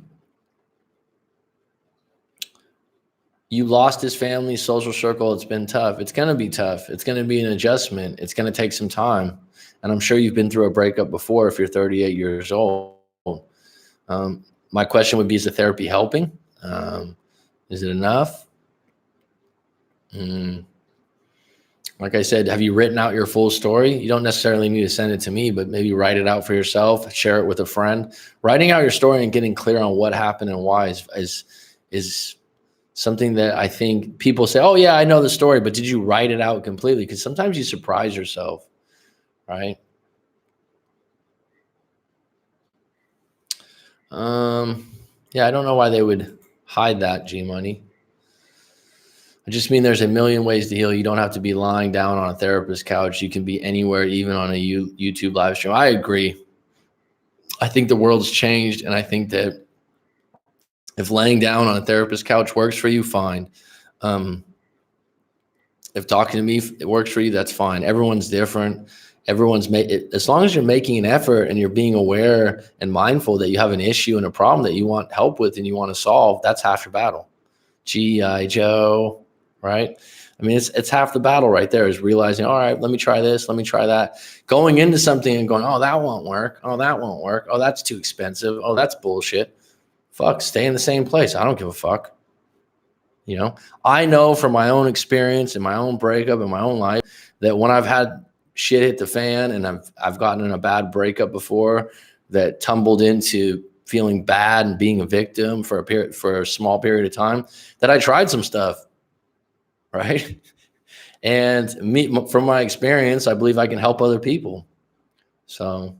Speaker 1: you lost his family, social circle. It's been tough. It's going to be tough. It's going to be an adjustment. It's going to take some time. And I'm sure you've been through a breakup before if you're 38 years old. My question would be, is the therapy helping? Is it enough? Like I said, have you written out your full story? You don't necessarily need to send it to me, but maybe write it out for yourself, share it with a friend. Writing out your story and getting clear on what happened and why is something that I think people say, oh yeah, I know the story, but did you write it out completely? Because sometimes you surprise yourself, right? Yeah, I don't know why they would hide that, G Money. I just mean there's a million ways to heal. You don't have to be lying down on a therapist couch. You can be anywhere, even on a YouTube live stream. I agree. I think the world's changed, and I think that if laying down on a therapist couch works for you, fine. If talking to me it works for you, that's fine. Everyone's different. As long as you're making an effort and you're being aware and mindful that you have an issue and a problem that you want help with and you want to solve, that's half your battle. G.I. Joe, right? I mean, it's half the battle right there, is realizing, all right, let me try this, let me try that. Going into something and going, oh, that won't work. Oh, that won't work. Oh, that's too expensive. Oh, that's bullshit. Fuck, stay in the same place. I don't give a fuck. You know, I know from my own experience and my own breakup in my own life that when I've had shit hit the fan and I've gotten in a bad breakup before that tumbled into feeling bad and being a victim for a small period of time, that I tried some stuff, right? And from my experience, I believe I can help other people. So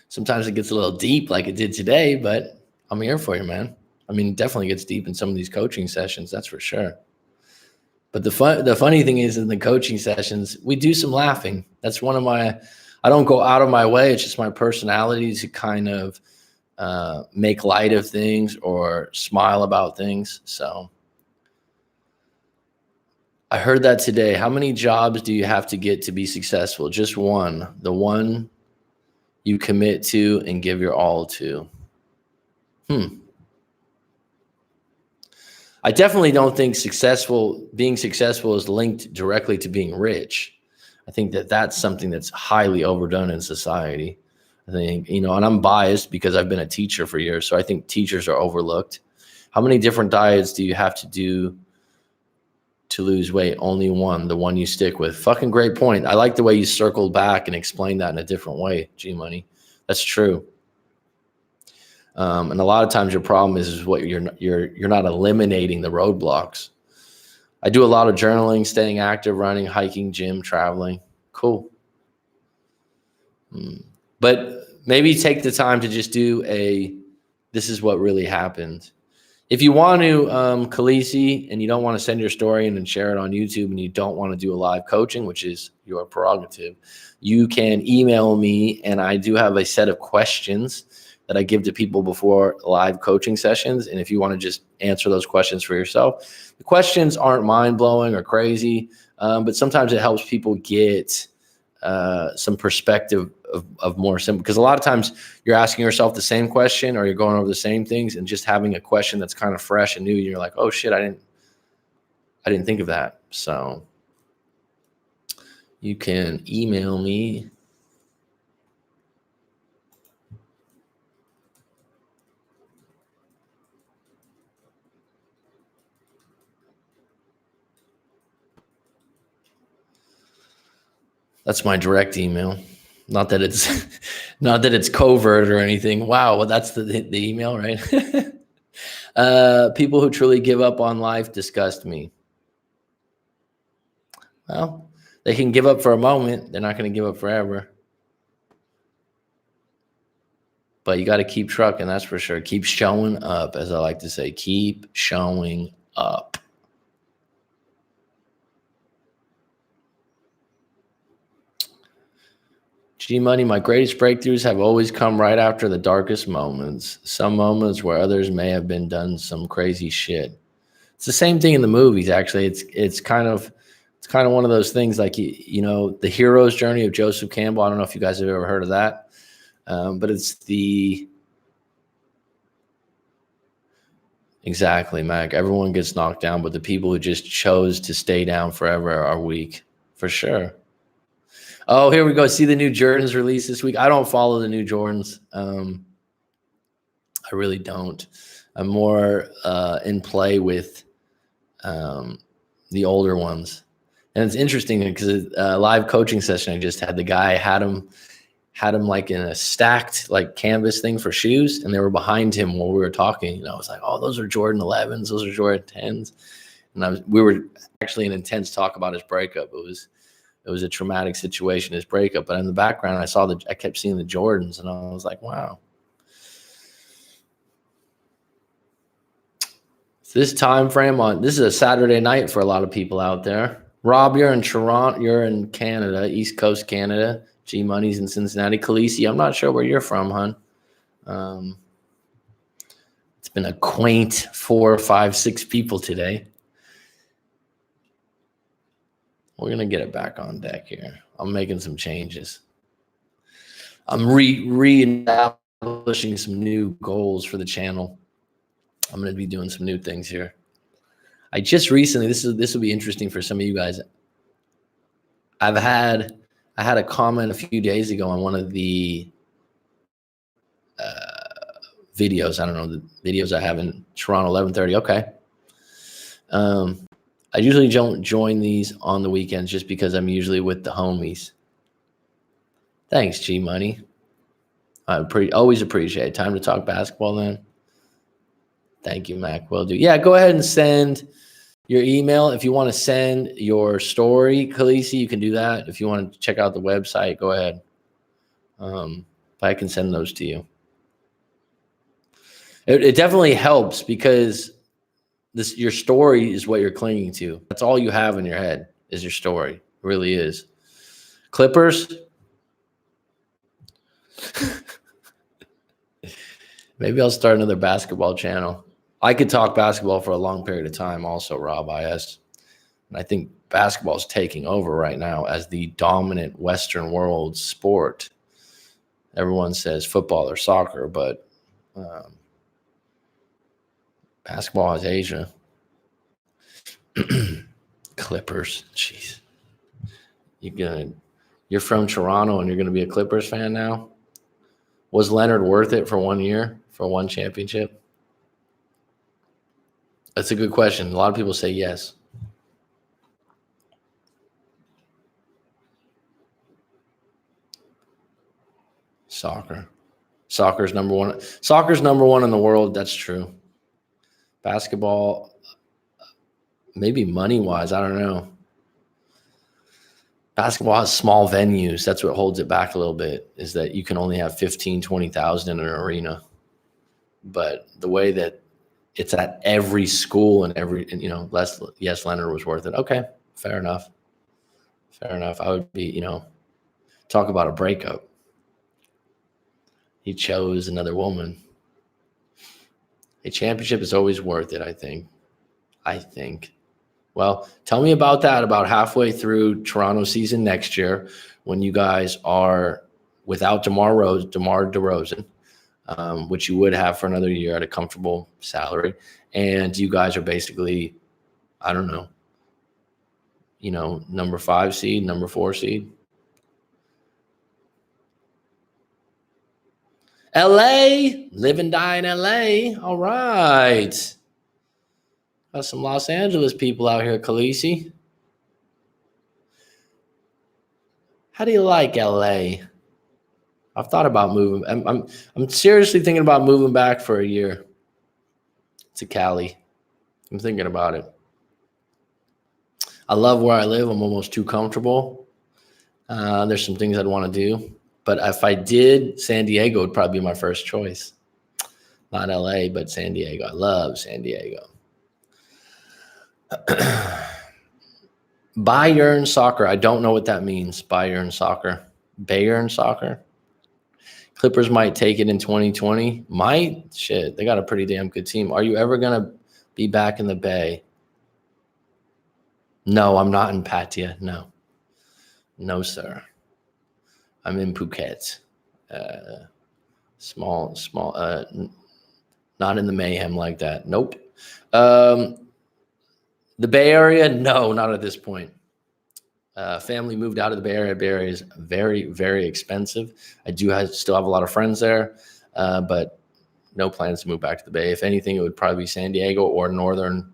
Speaker 1: sometimes it gets a little deep like it did today, but I'm here for you, man. I mean, it definitely gets deep in some of these coaching sessions, that's for sure. But the funny thing is, in the coaching sessions, we do some laughing. That's one of my, I don't go out of my way. It's just my personality to kind of make light of things or smile about things. So I heard that today. How many jobs do you have to get to be successful? Just one. The one you commit to and give your all to. I definitely don't think being successful is linked directly to being rich. I think that that's something that's highly overdone in society. I think, and I'm biased because I've been a teacher for years. So I think teachers are overlooked. How many different diets do you have to do to lose weight? Only one, the one you stick with. Fucking great point. I like the way you circled back and explained that in a different way, G Money. That's true. And a lot of times your problem is what you're not eliminating the roadblocks. I do a lot of journaling, staying active, running, hiking, gym, traveling. Cool. But maybe take the time to just do this is what really happened. If you want to, Khaleesi, and you don't want to send your story in and share it on YouTube, and you don't want to do a live coaching, which is your prerogative, you can email me, and I do have a set of questions that I give to people before live coaching sessions. And if you want to just answer those questions for yourself, the questions aren't mind-blowing or crazy, but sometimes it helps people get some perspective of more simple, because a lot of times you're asking yourself the same question or you're going over the same things, and just having a question that's kind of fresh and new, you're like, oh shit, I didn't think of that. So you can email me. That's my direct email. Not that it's covert or anything. Wow, well, that's the email, right? People who truly give up on life disgust me. Well, they can give up for a moment. They're not going to give up forever. But you got to keep trucking, that's for sure. Keep showing up, as I like to say. Keep showing up. G Money, my greatest breakthroughs have always come right after the darkest moments. Some moments where others may have been done some crazy shit. It's the same thing in the movies, actually. It's kind of one of those things, like, the hero's journey of Joseph Campbell. I don't know if you guys have ever heard of that, but it's exactly, Mac. Everyone gets knocked down, but the people who just chose to stay down forever are weak, for sure. Oh, here we go. See the new Jordans released this week. I don't follow the new Jordans. I really don't. I'm more in play with the older ones. And it's interesting because a live coaching session I just had, the guy had him had them like in a stacked like canvas thing for shoes, and they were behind him while we were talking. And I was like, oh, those are Jordan 11s, those are Jordan 10s. And we were actually in intense talk about his breakup. It was a traumatic situation, his breakup. But in the background, I kept seeing the Jordans, and I was like, wow. So this time frame this is a Saturday night for a lot of people out there. Rob, you're in Toronto, you're in Canada, East Coast Canada. G Money's in Cincinnati. Khaleesi, I'm not sure where you're from, hon. It's been a quaint 4, 5, 6 people today. We're going to get it back on deck here. I'm making some changes. I'm re-establishing some new goals for the channel. I'm going to be doing some new things here. I just recently, this will be interesting for some of you guys. I had a comment a few days ago on one of the videos. I don't know, the videos I have in Toronto, 11:30. Okay. I usually don't join these on the weekends just because I'm usually with the homies. Thanks, G Money. I always appreciate it. Time to talk basketball then. Thank you, Mac. Will do. Yeah, go ahead and send your email. If you want to send your story, Khaleesi, you can do that. If you want to check out the website, go ahead. I can send those to you. It definitely helps because your story is what you're clinging to. That's all you have in your head is your story. It really is. Clippers. Maybe I'll start another basketball channel. I could talk basketball for a long period of time also, Rob IS. And I think basketball is taking over right now as the dominant Western world sport. Everyone says football or soccer, but basketball is Asia. Clippers. Jeez. You're from Toronto and you're going to be a Clippers fan now? Was Leonard worth it for 1 year, for one championship? That's a good question. A lot of people say yes. Soccer's number one. Soccer's number one in the world. That's true. Basketball, maybe money-wise, I don't know. Basketball has small venues. That's what holds it back a little bit, is that you can only have 15, 20,000 in an arena. But the way that it's at every school and yes, Leonard was worth it. Okay, fair enough. I would be, talk about a breakup. He chose another woman. A championship is always worth it, I think. Well, tell me about that about halfway through Toronto season next year when you guys are without DeMar DeRozan, which you would have for another year at a comfortable salary. And you guys are basically, I don't know, number 5 seed, number 4 seed. LA, live and die in LA. All right. Got some Los Angeles people out here, Khaleesi. How do you like LA? I've thought about moving. I'm seriously thinking about moving back for a year to Cali. I'm thinking about it. I love where I live. I'm almost too comfortable. There's some things I'd want to do. But if I did, San Diego would probably be my first choice. Not LA, but San Diego. I love San Diego. Bayern soccer. I don't know what that means. Bayern soccer. Clippers might take it in 2020. Might? Shit, they got a pretty damn good team. Are you ever going to be back in the Bay? No, I'm not in Pattaya. No, sir. I'm in Phuket. Small, not in the mayhem like that. Nope. The Bay Area? No, not at this point. Family moved out of the Bay Area. Bay Area is very, very expensive. I still have a lot of friends there, but no plans to move back to the Bay. If anything, it would probably be San Diego or Northern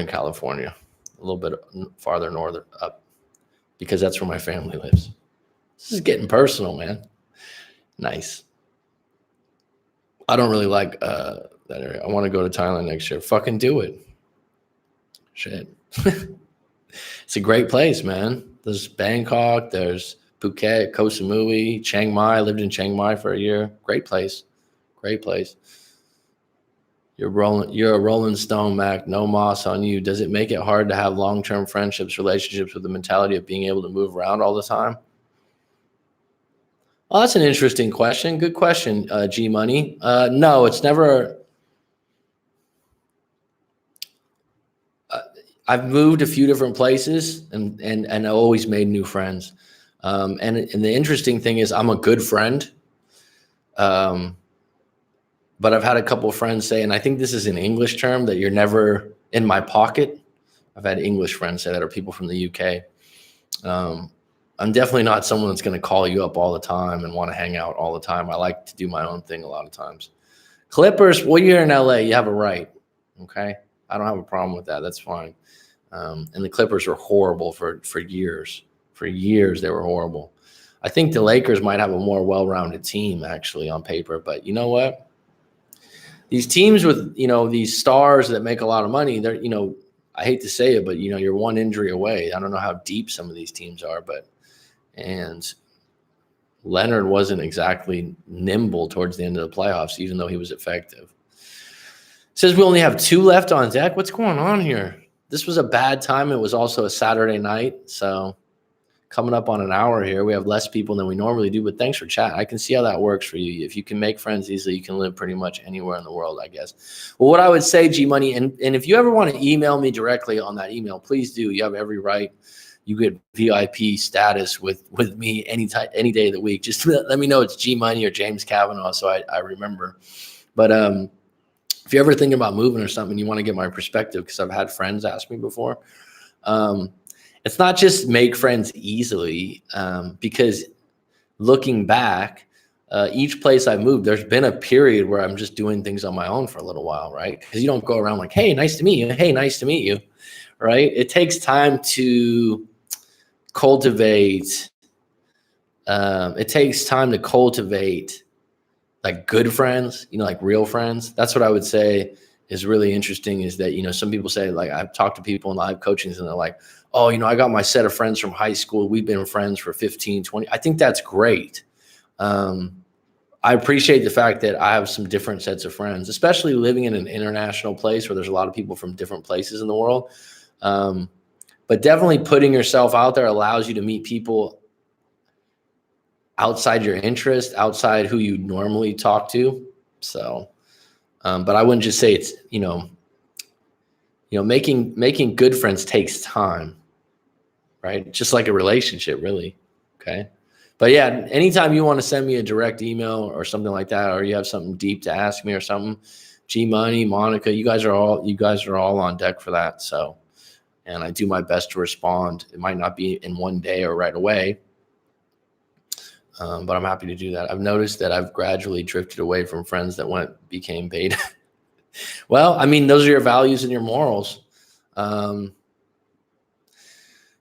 Speaker 1: California, a little bit farther north up, because that's where my family lives. This is getting personal, man. Nice. I don't really like that area. I want to go to Thailand next year. Fucking do it. Shit. It's a great place, man. There's Bangkok, there's Phuket, Koh Samui, Chiang Mai. I lived in Chiang Mai for a year. Great place. Great place. You're a rolling stone, Mac. No moss on you. Does it make it hard to have long-term friendships, relationships with the mentality of being able to move around all the time? Well, that's an interesting question. Good question, G Money. No, it's never. I've moved a few different places and I always made new friends. And the interesting thing is I'm a good friend. But I've had a couple of friends say, and I think this is an English term, that you're never in my pocket. I've had English friends say that, or people from the UK. I'm definitely not someone that's going to call you up all the time and want to hang out all the time. I like to do my own thing a lot of times. Clippers, well, you're in LA. You have a right. Okay. I don't have a problem with that. That's fine. And the Clippers were horrible for years. For years, they were horrible. I think the Lakers might have a more well-rounded team, actually, on paper. But you know what? These teams with, these stars that make a lot of money, they're, I hate to say it, but, you're one injury away. I don't know how deep some of these teams are, and Leonard wasn't exactly nimble towards the end of the playoffs, even though he was effective. Says we only have 2 left on deck. What's going on here? This was a bad time. It was also a Saturday night. So coming up on an hour here, we have less people than we normally do, but thanks for chat. I can see how that works for you. If you can make friends easily, you can live pretty much anywhere in the world, I guess. Well, what I would say, G Money, and if you ever want to email me directly on that email, please do. You have every right. You get VIP status with me any day of the week. Just let me know it's G Money or James Kavanaugh, so I remember. But if you're ever thinking about moving or something, you want to get my perspective, because I've had friends ask me before. It's not just make friends easily, because looking back, each place I moved, there's been a period where I'm just doing things on my own for a little while, right? Because you don't go around like, hey, nice to meet you. Hey, nice to meet you, right? It takes time to cultivate. Like good friends, like real friends. That's what I would say is really interesting, is that, some people say, like, I've talked to people in live coachings and they're like, oh, I got my set of friends from high school. We've been friends for 15, 20. I think that's great. I appreciate the fact that I have some different sets of friends, especially living in an international place where there's a lot of people from different places in the world. But definitely putting yourself out there allows you to meet people outside your interest, outside who you normally talk to. So, but I wouldn't just say it's, making good friends takes time, right? Just like a relationship, really. Okay. But yeah, anytime you want to send me a direct email or something like that, or you have something deep to ask me or something, G Money, Monica, you guys are all on deck for that. So, and I do my best to respond. It might not be in one day or right away, but I'm happy to do that. I've noticed that I've gradually drifted away from friends that became beta. Well, I mean, those are your values and your morals.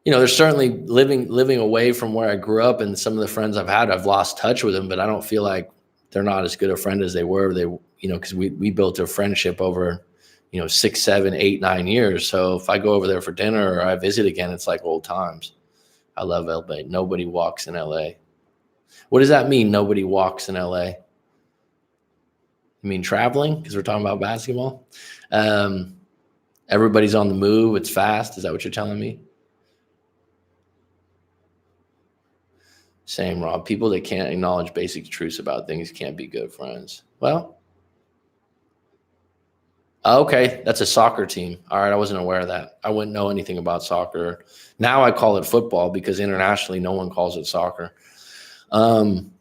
Speaker 1: There's certainly living away from where I grew up, and some of the friends I've had, I've lost touch with them, but I don't feel like they're not as good a friend as they were. Because we built a friendship over, 6, 7, 8, 9 years. So if I go over there for dinner or I visit again, it's like old times. I love LA. Nobody walks in LA. What does that mean? Nobody walks in LA. You mean traveling? Because we're talking about basketball. Everybody's on the move. It's fast. Is that what you're telling me? Same, Rob. People that can't acknowledge basic truths about things can't be good friends. Well, okay. That's a soccer team. All right. I wasn't aware of that. I wouldn't know anything about soccer. Now I call it football, because internationally no one calls it soccer. But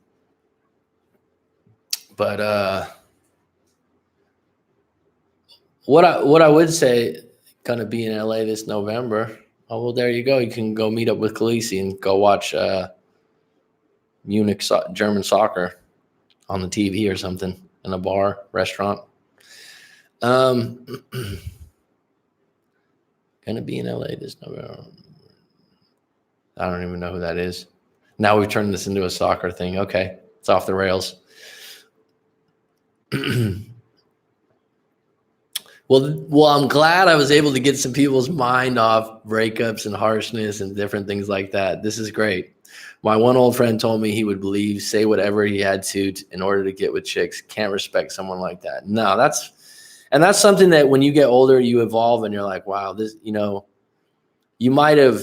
Speaker 1: what I would say, gonna be in LA this November. Oh, well, there you go. You can go meet up with Khaleesi and go watch Munich German soccer on the TV or something in a bar, restaurant. Gonna be in LA this November. I don't even know who that is. Now we've turned this into a soccer thing. Okay, it's off the rails. Well, I'm glad I was able to get some people's mind off breakups and harshness and different things like that. This is great. My one old friend told me he would say whatever he had to in order to get with chicks. Can't respect someone like that. No, that's something that when you get older, you evolve and you're like, wow, this, you might have,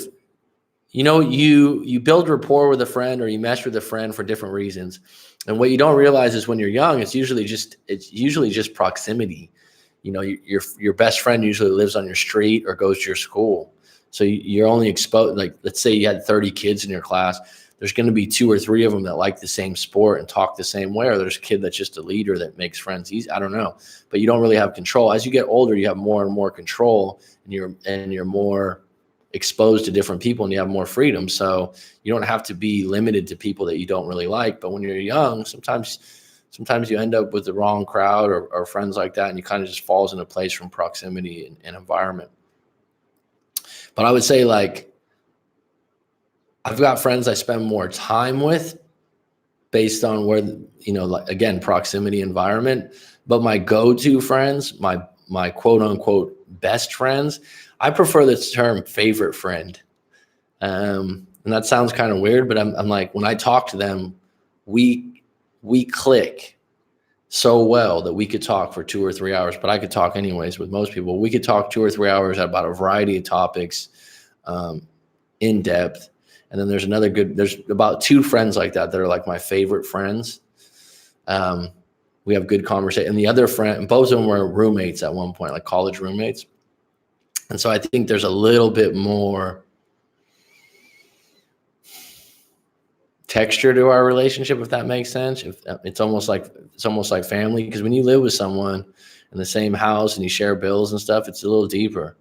Speaker 1: you build rapport with a friend or you mesh with a friend for different reasons. And what you don't realize is when you're young, it's usually just proximity. Your best friend usually lives on your street or goes to your school. So you're only exposed, like, let's say you had 30 kids in your class. There's going to be 2 or 3 of them that like the same sport and talk the same way, or there's a kid that's just a leader that makes friends easy. I don't know, but you don't really have control. As you get older, you have more and more control, and you're more exposed to different people, and you have more freedom. So you don't have to be limited to people that you don't really like. But when you're young, sometimes you end up with the wrong crowd or friends like that, and you kind of just falls into place from proximity and environment. But I would say, like, I've got friends I spend more time with based on where, like, again, proximity, environment. But my go-to friends, my quote unquote best friends, I prefer the term favorite friend. And that sounds kind of weird, but I'm like, when I talk to them, we click so well that we could talk for 2 or 3 hours, but I could talk anyways with most people. We could talk 2 or 3 hours about a variety of topics, in depth. And then there's about 2 friends like that are like my favorite friends. We have good conversation. And the other friend, and both of them were roommates at one point, like college roommates. And so I think there's a little bit more texture to our relationship, if that makes sense. It's almost like family, because when you live with someone in the same house and you share bills and stuff, it's a little deeper,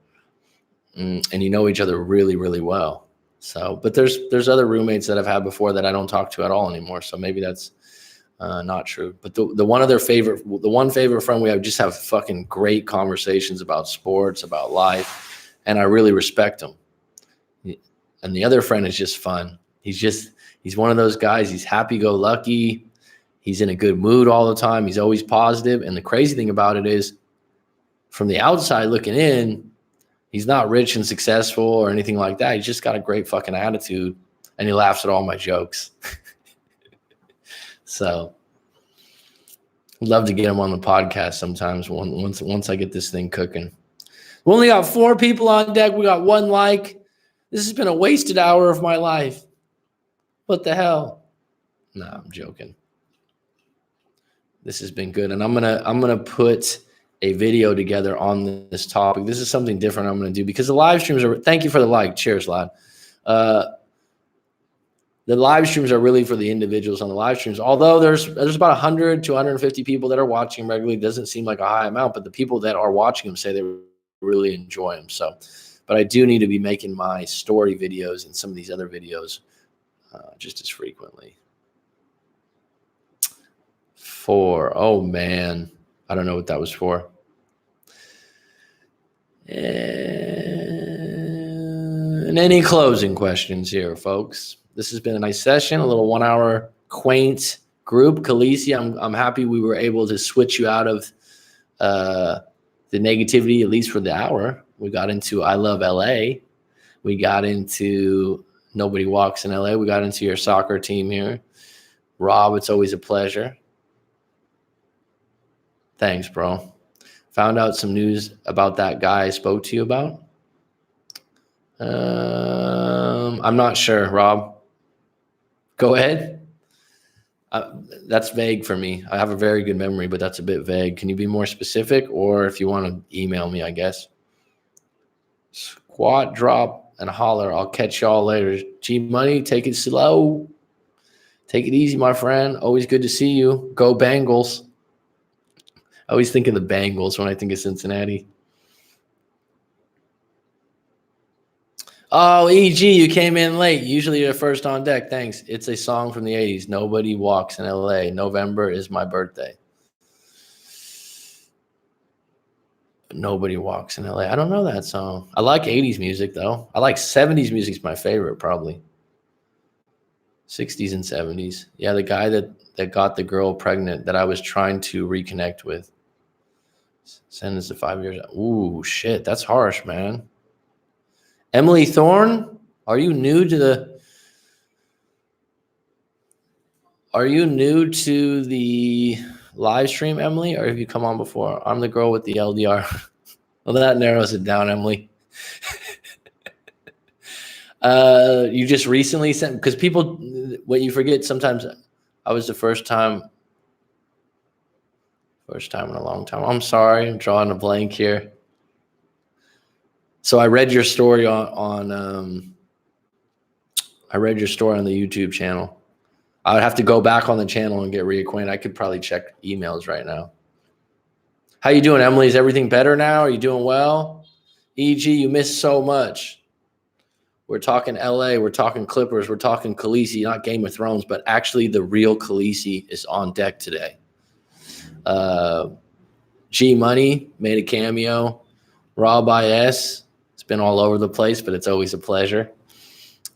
Speaker 1: and you know each other really, really well. So, but there's other roommates that I've had before that I don't talk to at all anymore. So maybe that's not true. But the one favorite friend we just have fucking great conversations about sports, about life, and I really respect him. And the other friend is just fun. He's one of those guys. He's happy-go-lucky. He's in a good mood all the time. He's always positive. And the crazy thing about it is, from the outside looking in, he's not rich and successful or anything like that. He's just got a great fucking attitude, and he laughs at all my jokes. So I'd love to get him on the podcast sometimes once I get this thing cooking. We only got 4 people on deck. We got 1 like. This has been a wasted hour of my life. What the hell? No, I'm joking. This has been good. And I'm gonna put a video together on this topic. This is something different I'm gonna do, because the live streams are, thank you for the like. Cheers, lad. The live streams are really for the individuals on the live streams. Although there's about 100 to 150 people that are watching regularly. It doesn't seem like a high amount, but the people that are watching them say they really enjoy them. So, but I do need to be making my story videos and some of these other videos just as frequently. Oh man, I don't know what that was for. And any closing questions here, folks? This has been a nice session, a little 1 hour quaint group. Khaleesi, I'm happy we were able to switch you out of the negativity, at least for the hour. We got into I Love LA. We got into Nobody Walks in LA. We got into your soccer team here. Rob, it's always a pleasure. Thanks, bro. Found out some news about that guy I spoke to you about. I'm not sure, Rob. Go ahead. That's vague for me. I have a very good memory, but that's a bit vague. Can you be more specific? Or if you want to email me, I guess. Squat, drop, and holler. I'll catch y'all later. G Money, take it slow. Take it easy, my friend. Always good to see you. Go Bengals. I always think of the Bengals when I think of Cincinnati. Oh, EG, you came in late. Usually you're first on deck. Thanks. It's a song from the 80s. Nobody Walks in LA. November is my birthday. Nobody Walks in LA. I don't know that song. I like 80s music, though. I like 70s music is my favorite, probably. 60s and 70s. Yeah, the guy that got the girl pregnant that I was trying to reconnect with. Sentence to 5 years. Ooh, shit, that's harsh, man. Emily Thorne, are you new to the live stream, Emily, or have you come on before? I'm the girl with the LDR. Well, that narrows it down, Emily. You just recently sent, because people, what you forget sometimes, I was the first time in a long time. I'm sorry, I'm drawing a blank here. So I read your story on the YouTube channel. I would have to go back on the channel and get reacquainted. I could probably check emails right now. How you doing, Emily? Is everything better now? Are you doing well? EG, you missed so much. We're talking LA, we're talking Clippers, we're talking Khaleesi, not Game of Thrones, but actually the real Khaleesi is on deck today. G Money made a cameo. Rob IS, it's been all over the place, but it's always a pleasure.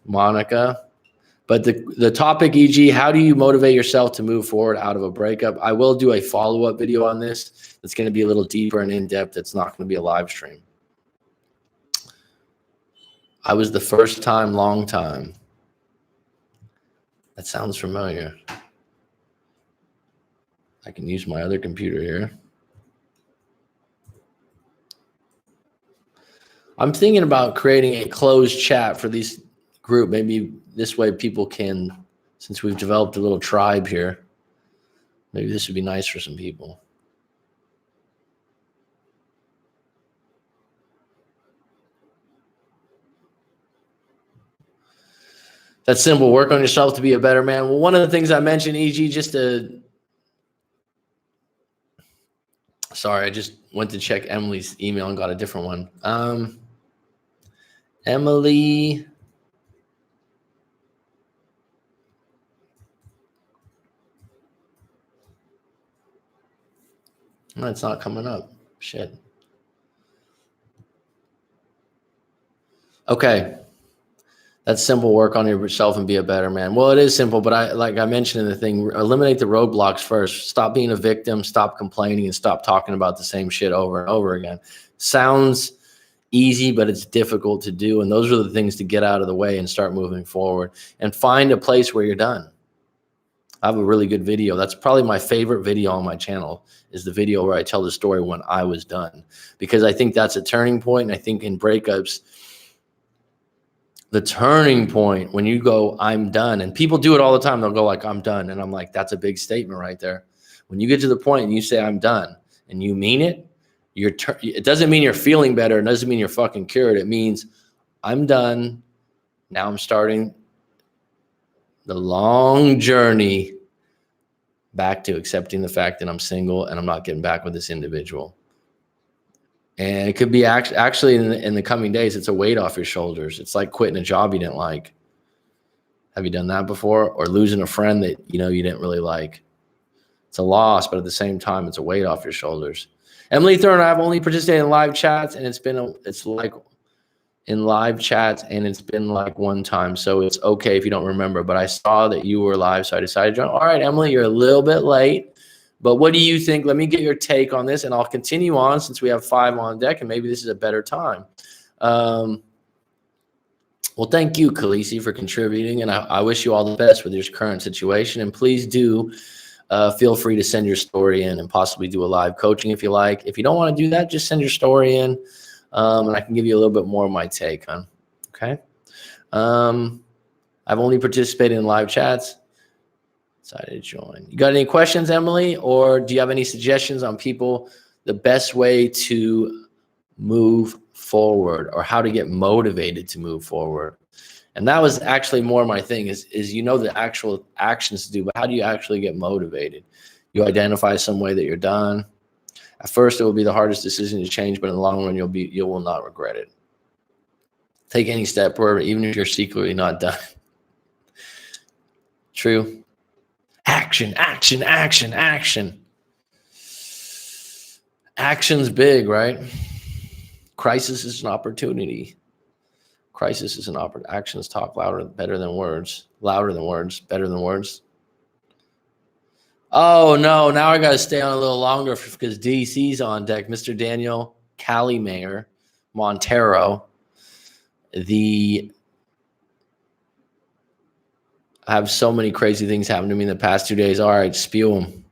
Speaker 1: Monica. But the topic, EG, how do you motivate yourself to move forward out of a breakup? I will do a follow-up video on this. It's going to be a little deeper and in-depth. It's not going to be a live stream. I was the first time, long time. That sounds familiar. I can use my other computer here. I'm thinking about creating a closed chat for these group. Maybe this way people can, since we've developed a little tribe here, maybe this would be nice for some people. That's simple. Work on yourself to be a better man. Well, one of the things I mentioned, EG, sorry, I just went to check Emily's email and got a different one. Emily. No, it's not coming up. Shit. Okay. That's simple. Work on yourself and be a better man. Well, it is simple, but like I mentioned in the thing, eliminate the roadblocks first. Stop being a victim, stop complaining, and stop talking about the same shit over and over again. Sounds easy, but it's difficult to do. And those are the things to get out of the way and start moving forward and find a place where you're done. I have a really good video. That's probably my favorite video on my channel, is the video where I tell the story when I was done, because I think that's a turning point. And I think in breakups, the turning point when you go, I'm done, and people do it all the time. They'll go like, I'm done. And I'm like, that's a big statement right there. When you get to the point and you say, I'm done, and you mean it, it doesn't mean you're feeling better. It doesn't mean you're fucking cured. It means I'm done. Now I'm starting the long journey back to accepting the fact that I'm single and I'm not getting back with this individual. And it could be actually in the coming days, it's a weight off your shoulders. It's like quitting a job you didn't like. Have you done that before? Or losing a friend that you didn't really like. It's a loss, but at the same time, it's a weight off your shoulders. Emily Thurn, I've only participated in live chats, and it's been like one time. So it's okay if you don't remember, but I saw that you were live, so I decided to join. All right, Emily, you're a little bit late. But what do you think? Let me get your take on this, and I'll continue on since we have 5 on deck, and maybe this is a better time. Well, thank you, Khaleesi, for contributing, and I wish you all the best with your current situation. And please do feel free to send your story in and possibly do a live coaching if you like. If you don't want to do that, just send your story in, and I can give you a little bit more of my take on. Okay. I've only participated in live chats. Decided to join. You got any questions, Emily, or do you have any suggestions on the best way to move forward, or how to get motivated to move forward? And that was actually more my thing is the actual actions to do, but how do you actually get motivated? You identify some way that you're done. At first, it will be the hardest decision to change, but in the long run, you will not regret it. Take any step forward, even if you're secretly not done. True. Action, action, action, action. Action's big, right? Crisis is an opportunity. Crisis is an opportunity. Actions talk louder, better than words. Louder than words, better than words. Oh, no. Now I got to stay on a little longer because DC's on deck. Mr. Daniel Calimayer Montero. I have so many crazy things happen to me in the past 2 days. All right, spew them.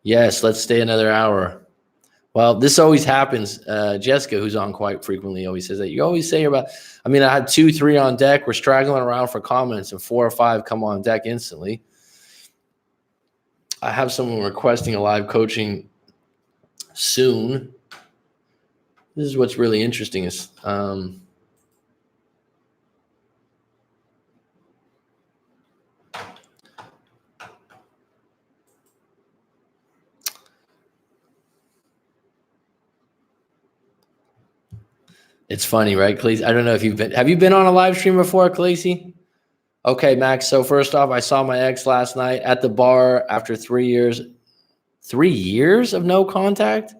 Speaker 1: Yes, let's stay another hour. Well, this always happens. Jessica, who's on quite frequently, always says that. You always say about, I had 2, 3 on deck. We're straggling around for comments, and 4 or 5 come on deck instantly. I have someone requesting a live coaching soon. This is what's really interesting is it's funny, right, Khaleesi? I don't know if have you been on a live stream before, Khaleesi? Okay, Max. So first off, I saw my ex last night at the bar after 3 years. 3 years of no contact?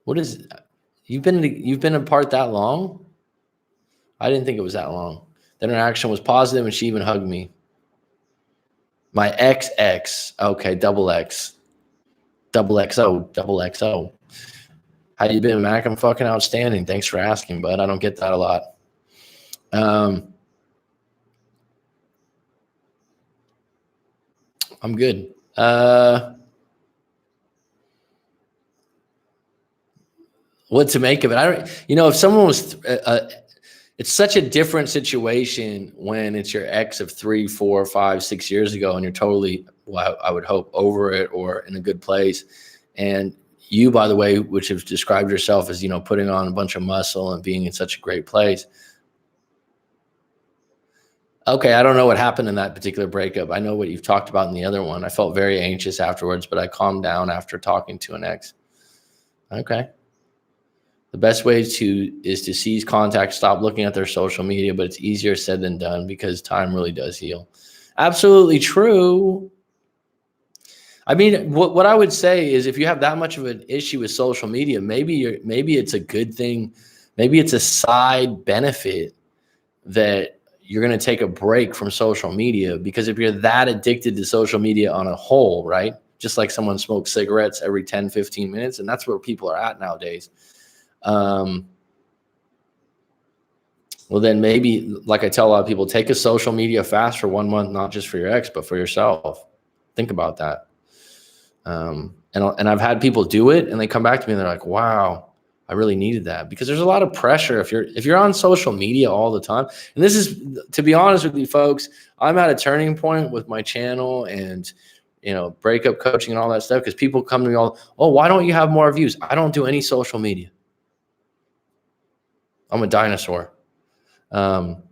Speaker 1: What is you've been apart that long? I didn't think it was that long. The interaction was positive and she even hugged me. My ex. Okay, double X. Double XO. How you been, Mac? I'm fucking outstanding. Thanks for asking, bud. I don't get that a lot. I'm good. What to make of it? If someone was, it's such a different situation when it's your ex of 3, 4, 5, 6 years ago, and you're totally, well, I would hope, over it or in a good place. And you, by the way, which have described yourself as, putting on a bunch of muscle and being in such a great place. Okay, I don't know what happened in that particular breakup. I know what you've talked about in the other one. I felt very anxious afterwards, but I calmed down after talking to an ex. Okay. The best way is to seize contact, stop looking at their social media, but it's easier said than done because time really does heal. Absolutely true. What I would say is if you have that much of an issue with social media, maybe it's a good thing. Maybe it's a side benefit that you're going to take a break from social media, because if you're that addicted to social media on a whole, right? Just like someone smokes cigarettes every 10, 15 minutes, and that's where people are at nowadays. Well, then maybe, like I tell a lot of people, take a social media fast for 1 month, not just for your ex, but for yourself. Think about that. And I've had people do it and they come back to me and they're like, wow, I really needed that, because there's a lot of pressure if you're on social media all the time. And this is, to be honest with you folks, I'm at a turning point with my channel and, breakup coaching and all that stuff, because people come to me all, oh, why don't you have more views? I don't do any social media. I'm a dinosaur. And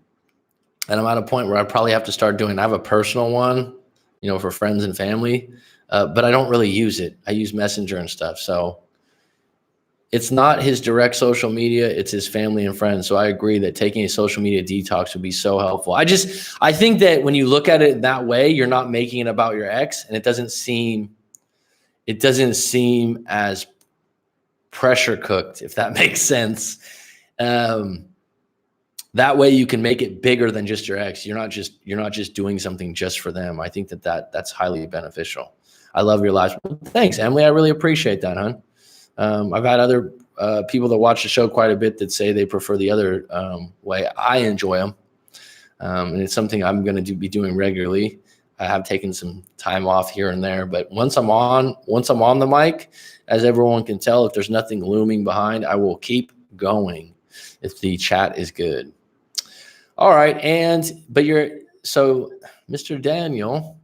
Speaker 1: I'm at a point where I probably have to start doing, I have a personal one, for friends and family, but I don't really use it. I use Messenger and stuff. So it's not his direct social media, it's his family and friends. So I agree that taking a social media detox would be so helpful. I think that when you look at it that way, you're not making it about your ex, and it doesn't seem as pressure cooked, if that makes sense. That way you can make it bigger than just your ex. You're not just doing something just for them. I think that's highly beneficial. I love your live. Thanks, Emily. I really appreciate that, hon. I've had other people that watch the show quite a bit that say they prefer the other way. I enjoy them, and it's something I'm going to be doing regularly. I have taken some time off here and there, but once I'm on the mic, as everyone can tell, if there's nothing looming behind, I will keep going if the chat is good. All right, so Mr. Daniel,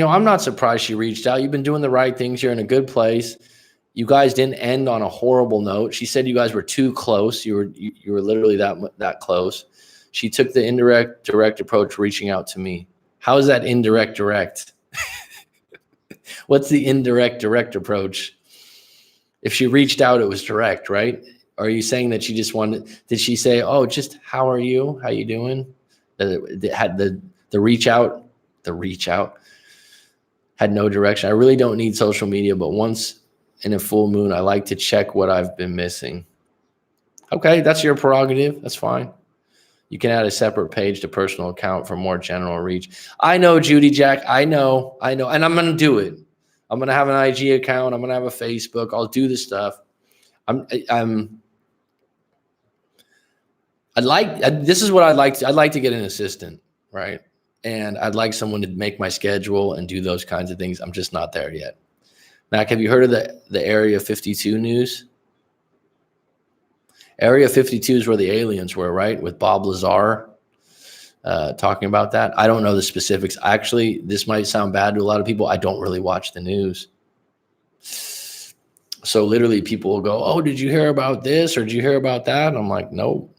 Speaker 1: I'm not surprised she reached out. You've been doing the right things. You're in a good place. You guys didn't end on a horrible note. She said you guys were too close. You were literally that close. She took the indirect, direct approach, reaching out to me. How is that indirect, direct? What's the indirect, direct approach? If she reached out, it was direct, right? Are you saying that she just wanted? Did she say, "Oh, just how are you? How you doing?" Had the reach out. The reach out had no direction. I really don't need social media, but once in a full moon. I like to check what I've been missing. Okay, that's your prerogative. That's fine. You can add a separate page to personal account for more general reach. I know, Judy Jack. I know. And I'm going to do it. I'm going to have an IG account. I'm going to have a Facebook. I'll do this stuff. This is what I'd like to. I'd like to get an assistant, right? And I'd like someone to make my schedule and do those kinds of things. I'm just not there yet. Mac, have you heard of the Area 52 news? Area 52 is where the aliens were, right? With Bob Lazar talking about that. I don't know the specifics. Actually, this might sound bad to a lot of people. I don't really watch the news. So literally people will go, oh, did you hear about this? Or did you hear about that? And I'm like, no.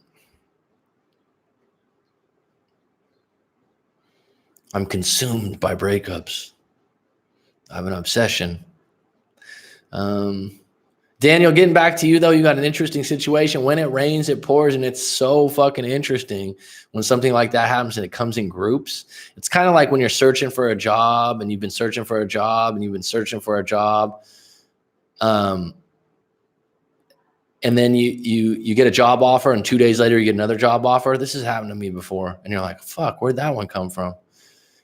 Speaker 1: I'm consumed by breakups. I have an obsession. Daniel, getting back to you, though, you got an interesting situation. When it rains, it pours, and it's so fucking interesting when something like that happens and it comes in groups. It's kind of like when you're searching for a job and you've been searching for a job and you've been searching for a job. And then you get a job offer, and 2 days later you get another job offer. This has happened to me before. And you're like, fuck, where'd that one come from?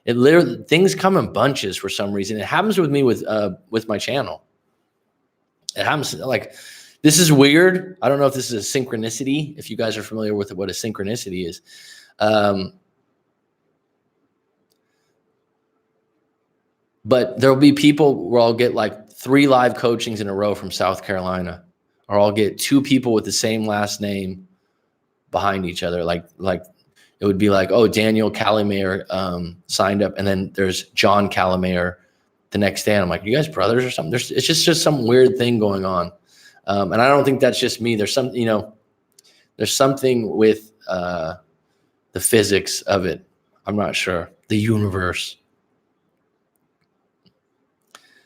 Speaker 1: It literally, things come in bunches for some reason. It happens with me with my channel. It happens like, this is weird. I don't know if this is a synchronicity, if you guys are familiar with what a synchronicity is. But there'll be people where I'll get like 3 live coachings in a row from South Carolina, or I'll get 2 people with the same last name behind each other. Like it would be like, oh, Daniel Calumet signed up, and then there's John Calumet the next day. And I'm like, you guys brothers or something? It's just some weird thing going on. And I don't think that's just me. There's some, there's something with the physics of it. I'm not sure. The universe.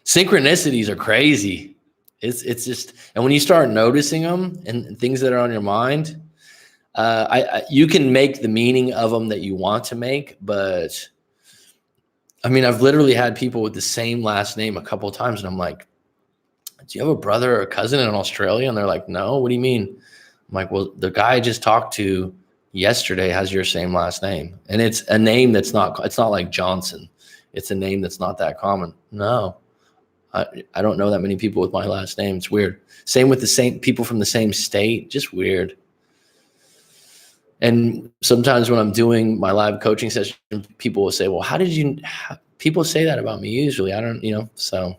Speaker 1: Synchronicities are crazy. It's just, and when you start noticing them and things that are on your mind, you can make the meaning of them that you want to make, but I mean, I've literally had people with the same last name a couple of times, and I'm like, do you have a brother or a cousin in Australia? And they're like, no, what do you mean? I'm like, well, the guy I just talked to yesterday has your same last name. And it's a name that's it's not like Johnson. It's a name that's not that common. No, I don't know that many people with my last name. It's weird. Same with the same people from the same state, just weird. And sometimes when I'm doing my live coaching session, people will say, well, people say that about me usually. I don't, so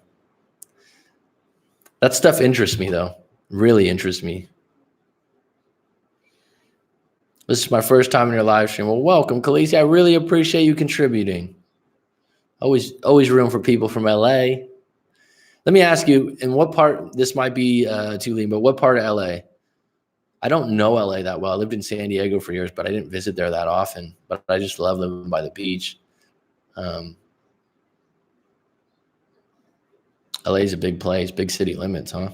Speaker 1: that stuff interests me though. Really interests me. This is my first time in your live stream. Well, welcome, Khaleesi. I really appreciate you contributing. Always room for people from LA. Let me ask you, in what part, this might be too lean, but what part of LA? I don't know LA that well. I lived in San Diego for years, but I didn't visit there that often. But I just love living by the beach. LA is a big place, big city limits, huh?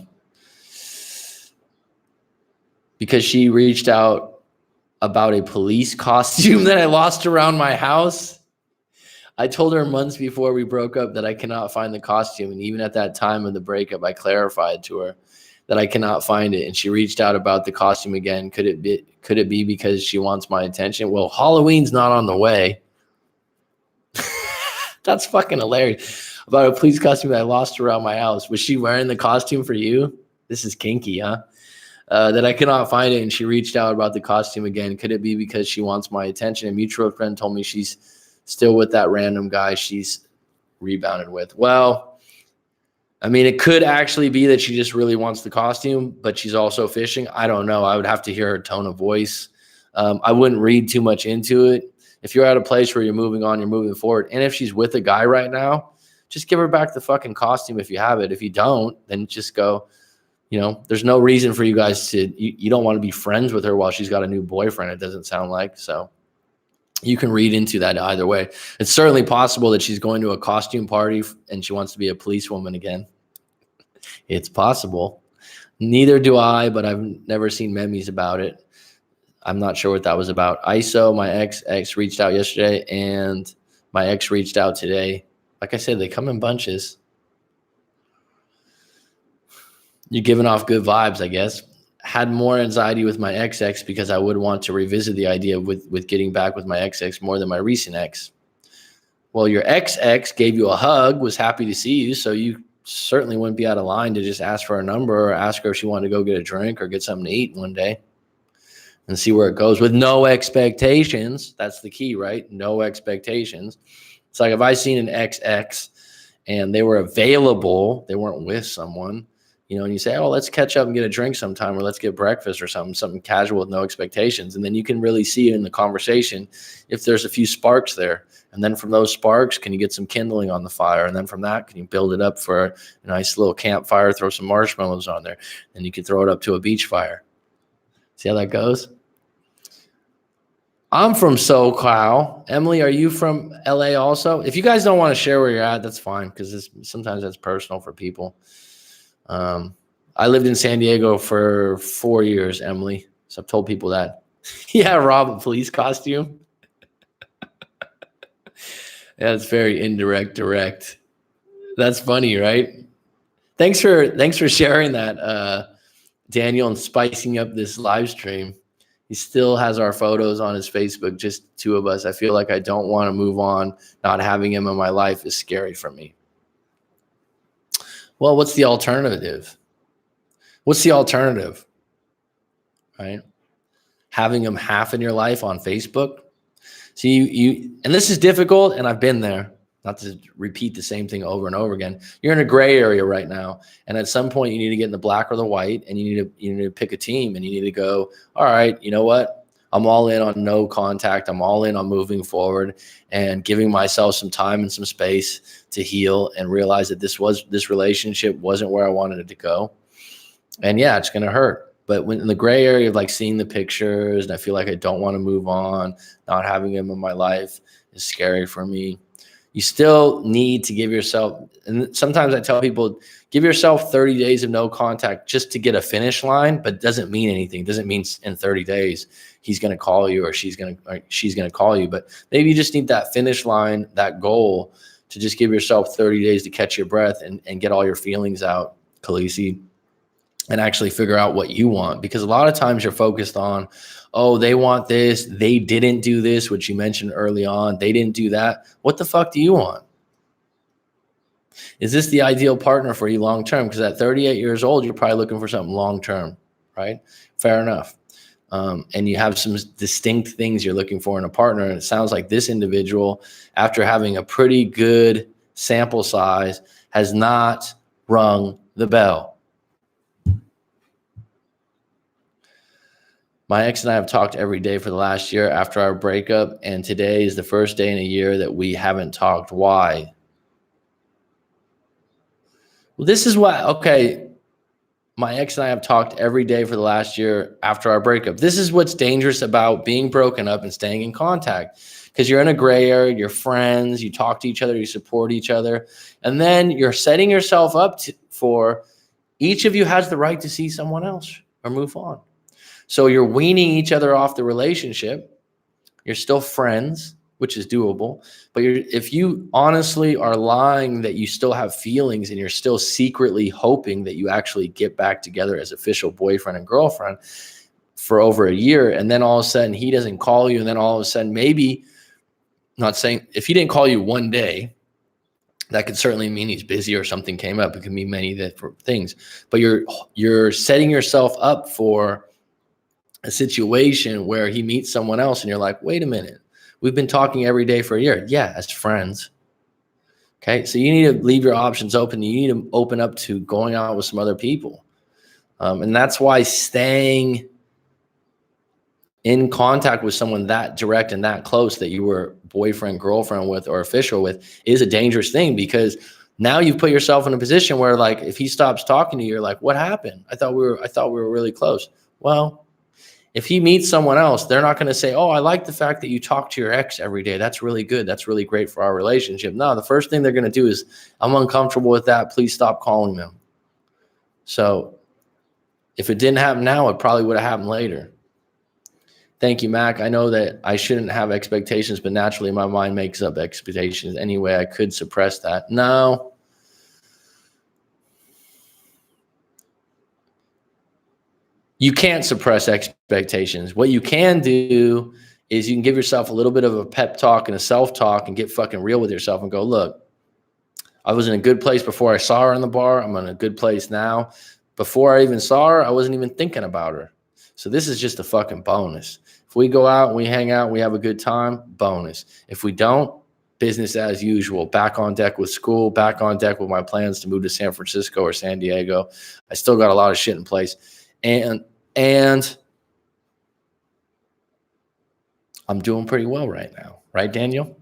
Speaker 1: Because she reached out about a police costume that I lost around my house. I told her months before we broke up that I cannot find the costume. And even at that time of the breakup, I clarified to her that I cannot find it. And she reached out about the costume again. Could it be because she wants my attention? Well, Halloween's not on the way. That's fucking hilarious. About a police costume that I lost around my house. Was she wearing the costume for you? This is kinky, huh? That I cannot find it. And she reached out about the costume again. Could it be because she wants my attention? A mutual friend told me she's still with that random guy she's rebounded with. Well, I mean, it could actually be that she just really wants the costume, but she's also fishing. I don't know. I would have to hear her tone of voice. I wouldn't read too much into it. If you're at a place where you're moving on, you're moving forward. And if she's with a guy right now, just give her back the fucking costume if you have it. If you don't, then just go, there's no reason for you guys to, you don't want to be friends with her while she's got a new boyfriend, it doesn't sound like. So you can read into that either way. It's certainly possible that she's going to a costume party and she wants to be a policewoman again. It's possible. Neither do I, but I've never seen memes about it. I'm not sure what that was about. ISO, my ex reached out yesterday, and my ex reached out today. Like I said, they come in bunches. You're giving off good vibes, I guess. Had more anxiety with my ex because I would want to revisit the idea with getting back with my ex more than my recent ex. Well, your ex gave you a hug, was happy to see you, so you certainly wouldn't be out of line to just ask for a number or ask her if she wanted to go get a drink or get something to eat one day and see where it goes with no expectations. That's the key, right? No expectations. It's like if I seen an ex and they were available, they weren't with someone, and you say, oh, let's catch up and get a drink sometime, or let's get breakfast or something casual with no expectations. And then you can really see in the conversation if there's a few sparks there. And then from those sparks, can you get some kindling on the fire? And then from that, can you build it up for a nice little campfire, throw some marshmallows on there, and you can throw it up to a beach fire. See how that goes? I'm from SoCal. Emily, are you from LA also? If you guys don't want to share where you're at, that's fine, because sometimes that's personal for people. I lived in San Diego for 4 years, Emily. So I've told people that. Yeah, Rob, a police costume. Yeah, it's very indirect, direct. That's funny, right? Thanks for sharing that, Daniel, and spicing up this live stream. He still has our photos on his Facebook, just two of us. I feel like I don't want to move on. Not having him in my life is scary for me. Well, what's the alternative? What's the alternative? Right? Having him half in your life on Facebook. So and this is difficult, and I've been there, not to repeat the same thing over and over again. You're in a gray area right now. And at some point you need to get in the black or the white, and you need to pick a team, and you need to go, all right, you know what? I'm all in on no contact. I'm all in on moving forward and giving myself some time and some space to heal and realize that this relationship wasn't where I wanted it to go. And yeah, it's going to hurt. But when in the gray area of like seeing the pictures and I feel like I don't want to move on, not having him in my life is scary for me. You still need to give yourself, and sometimes I tell people, give yourself 30 days of no contact just to get a finish line, but it doesn't mean anything. It doesn't mean in 30 days he's going to call you or she's going to call you. But maybe you just need that finish line, that goal, to just give yourself 30 days to catch your breath and get all your feelings out, Khaleesi, and actually figure out what you want. Because a lot of times you're focused on, oh, they want this, they didn't do this, which you mentioned early on, they didn't do that. What the fuck do you want? Is this the ideal partner for you long term? Because at 38 years old, you're probably looking for something long term, right? Fair enough. And you have some distinct things you're looking for in a partner. And it sounds like this individual, after having a pretty good sample size, has not rung the bell. My ex and I have talked every day for the last year after our breakup, and today is the first day in a year that we haven't talked. Why? Well, this is why, okay, my ex and I have talked every day for the last year after our breakup. This is what's dangerous about being broken up and staying in contact, because you're in a gray area, you're friends, you talk to each other, you support each other, and then you're setting yourself up for each of you has the right to see someone else or move on. So you're weaning each other off the relationship. You're still friends, which is doable. But if you honestly are lying that you still have feelings and you're still secretly hoping that you actually get back together as official boyfriend and girlfriend for over a year, and then all of a sudden he doesn't call you, and then all of a sudden maybe, not saying if he didn't call you one day, that could certainly mean he's busy or something came up. It can mean many different things. But you're setting yourself up for a situation where he meets someone else and you're like, wait a minute, we've been talking every day for a year. Yeah, as friends. Okay, so you need to leave your options open. You need to open up to going out with some other people. And that's why staying in contact with someone that direct and that close that you were boyfriend, girlfriend with, or official with is a dangerous thing, because now you've put yourself in a position where, like, if he stops talking to you, you're like, what happened? I thought we were really close. Well, if he meets someone else, they're not going to say, oh, I like the fact that you talk to your ex every day. That's really good. That's really great for our relationship. No, the first thing they're going to do is, I'm uncomfortable with that. Please stop calling them. So if it didn't happen now, it probably would have happened later. Thank you, Mac. I know that I shouldn't have expectations, but naturally my mind makes up expectations anyway. I could suppress that. No. you can't suppress expectations. What you can do is you can give yourself a little bit of a pep talk and a self-talk and get fucking real with yourself and go, look, I was in a good place before I saw her in the bar. I'm in a good place now. Before I even saw her, I wasn't even thinking about her. So this is just a fucking bonus. If we go out and we hang out, we have a good time, bonus. If we don't, business as usual. Back on deck with school, back on deck with my plans to move to San Francisco or San Diego. I still got a lot of shit in place. And I'm doing pretty well right now. Right, Daniel?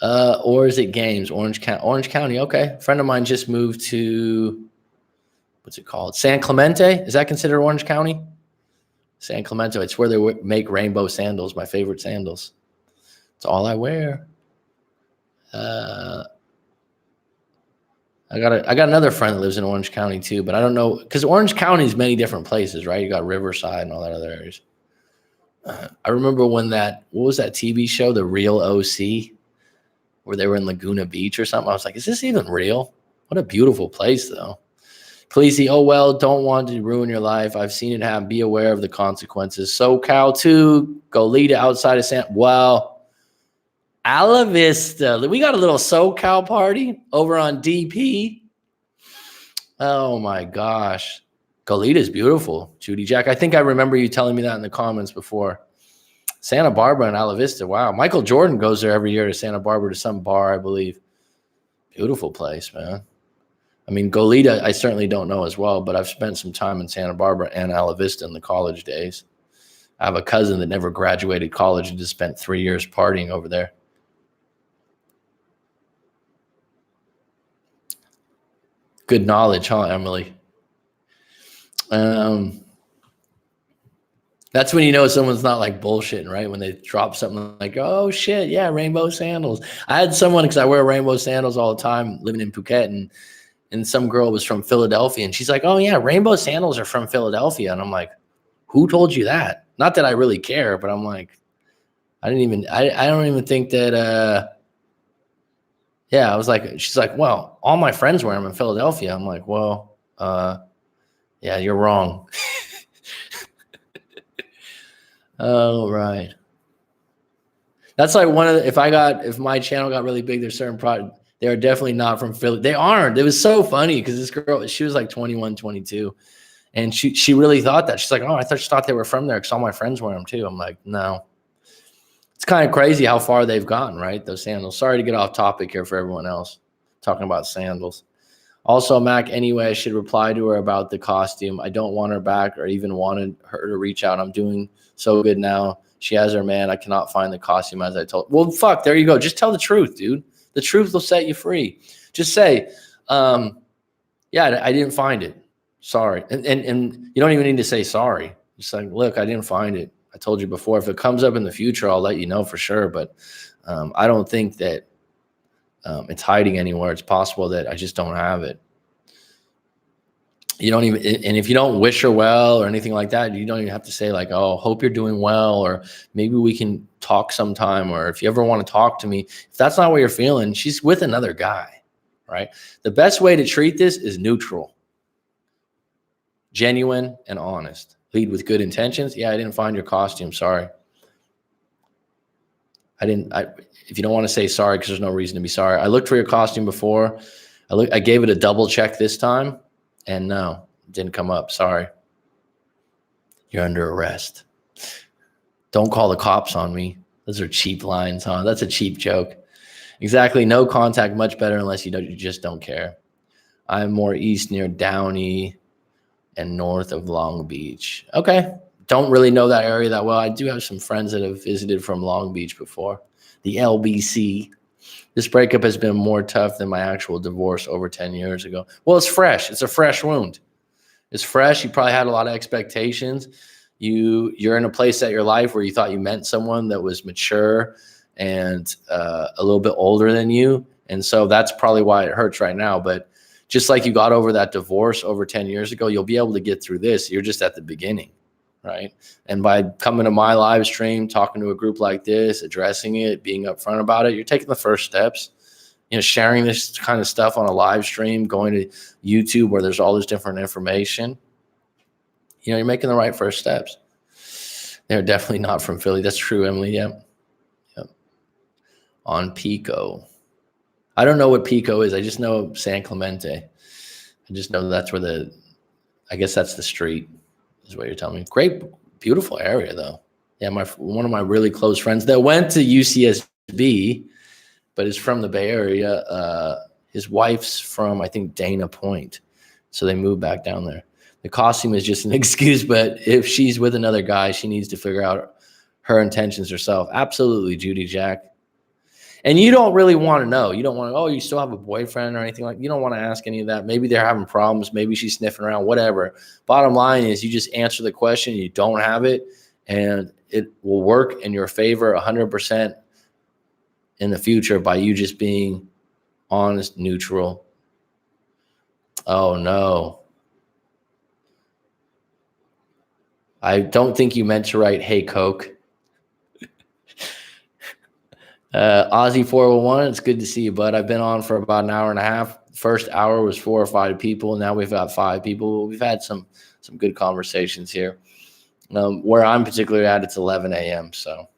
Speaker 1: Or is it games? Orange County. Okay. A friend of mine just moved to, what's it called? San Clemente. Is that considered Orange County? San Clemente. It's where they make rainbow sandals, my favorite sandals. It's all I wear. I got another friend that lives in Orange County too, but I don't know, because Orange County is many different places, right? You got Riverside and all that other areas. I remember when what was that TV show, The Real OC, where they were in Laguna Beach or something. I was like, is this even real? What a beautiful place, though. Khaleesi, oh, well, don't want to ruin your life. I've seen it happen. Be aware of the consequences. SoCal, too. Go lead it outside of well, Ala Vista. We got a little SoCal party over on DP. Oh, my gosh. Goleta is beautiful, Judy Jack. I think I remember you telling me that in the comments before. Santa Barbara and Ala Vista. Wow. Michael Jordan goes there every year to Santa Barbara to some bar, I believe. Beautiful place, man. I mean, Goleta, I certainly don't know as well, but I've spent some time in Santa Barbara and Ala Vista in the college days. I have a cousin that never graduated college and just spent 3 years partying over there. Good knowledge, huh, Emily? That's when you know someone's not like bullshitting, right? When they drop something like, oh shit, yeah, rainbow sandals. I had someone, because I wear rainbow sandals all the time, living in Phuket, and some girl was from Philadelphia, and she's like, oh yeah, rainbow sandals are from Philadelphia. And I'm like, who told you that? Not that I really care, but I'm like, I don't even think that, yeah, I was like, she's like, well, all my friends wear them in Philadelphia. I'm like, well, yeah, you're wrong. Oh, right. That's like one of the, if my channel got really big, there's certain product, they are definitely not from Philly. They aren't. It was so funny because this girl, she was like 21, 22. And she really thought that. She's like, oh, she thought they were from there because all my friends wear them too. I'm like, no. It's kind of crazy how far they've gotten, right? Those sandals. Sorry to get off topic here for everyone else talking about sandals. Also, Mac, anyway, I should reply to her about the costume. I don't want her back or even wanted her to reach out. I'm doing so good now. She has her man. I cannot find the costume as I told. Well, fuck, there you go. Just tell the truth, dude. The truth will set you free. Just say, yeah, I didn't find it. Sorry. And you don't even need to say sorry. Just like, look, I didn't find it. I told you before. If it comes up in the future, I'll let you know for sure. But I don't think that it's hiding anywhere. It's possible that I just don't have it. You don't even, and if you don't wish her well or anything like that, you don't even have to say like, oh, hope you're doing well, or maybe we can talk sometime, or if you ever want to talk to me. If that's not what you're feeling, she's with another guy, right? The best way to treat this is neutral, genuine, and honest. Lead with good intentions. Yeah, I didn't find your costume. Sorry. If you don't want to say sorry, because there's no reason to be sorry. I looked for your costume before. I gave it a double check this time, and no, it didn't come up. Sorry. You're under arrest. Don't call the cops on me. Those are cheap lines, huh? That's a cheap joke. Exactly. No contact, much better unless you just don't care. I'm more east near Downey and north of Long Beach. Okay. Don't really know that area that well. I do have some friends that have visited from Long Beach before. The LBC. This breakup has been more tough than my actual divorce over 10 years ago. Well, it's fresh. It's a fresh wound. It's fresh. You probably had a lot of expectations. You're in a place at your life where you thought you met someone that was mature and a little bit older than you. And so that's probably why it hurts right now. But just like you got over that divorce over 10 years ago, you'll be able to get through this. You're just at the beginning, right? And by coming to my live stream, talking to a group like this, addressing it, being upfront about it, you're taking the first steps. You know, sharing this kind of stuff on a live stream, going to YouTube where there's all this different information. you're making the right first steps. They're definitely not from Philly. That's true, Emily. Yep. On Pico. I don't know what Pico is. I just know San Clemente. I just know that's where I guess that's the street, is what you're telling me. Great, beautiful area, though. Yeah, one of my really close friends that went to UCSB, but is from the Bay Area. His wife's from, I think, Dana Point. So they moved back down there. The costume is just an excuse, but if she's with another guy, she needs to figure out her intentions herself. Absolutely, Judy Jack. And you don't really want to know. You don't want to, oh, you still have a boyfriend or anything like that. You don't want to ask any of that. Maybe they're having problems. Maybe she's sniffing around, whatever. Bottom line is you just answer the question. You don't have it, and it will work in your favor 100% in the future by you just being honest, neutral. Oh, no. I don't think you meant to write, hey, Coke. Aussie 401, it's good to see you, bud. I've been on for about an hour and a half. First hour was 4 or 5 people. Now we've got 5 people. We've had some good conversations here. Where I'm particularly at, it's 11 a.m., so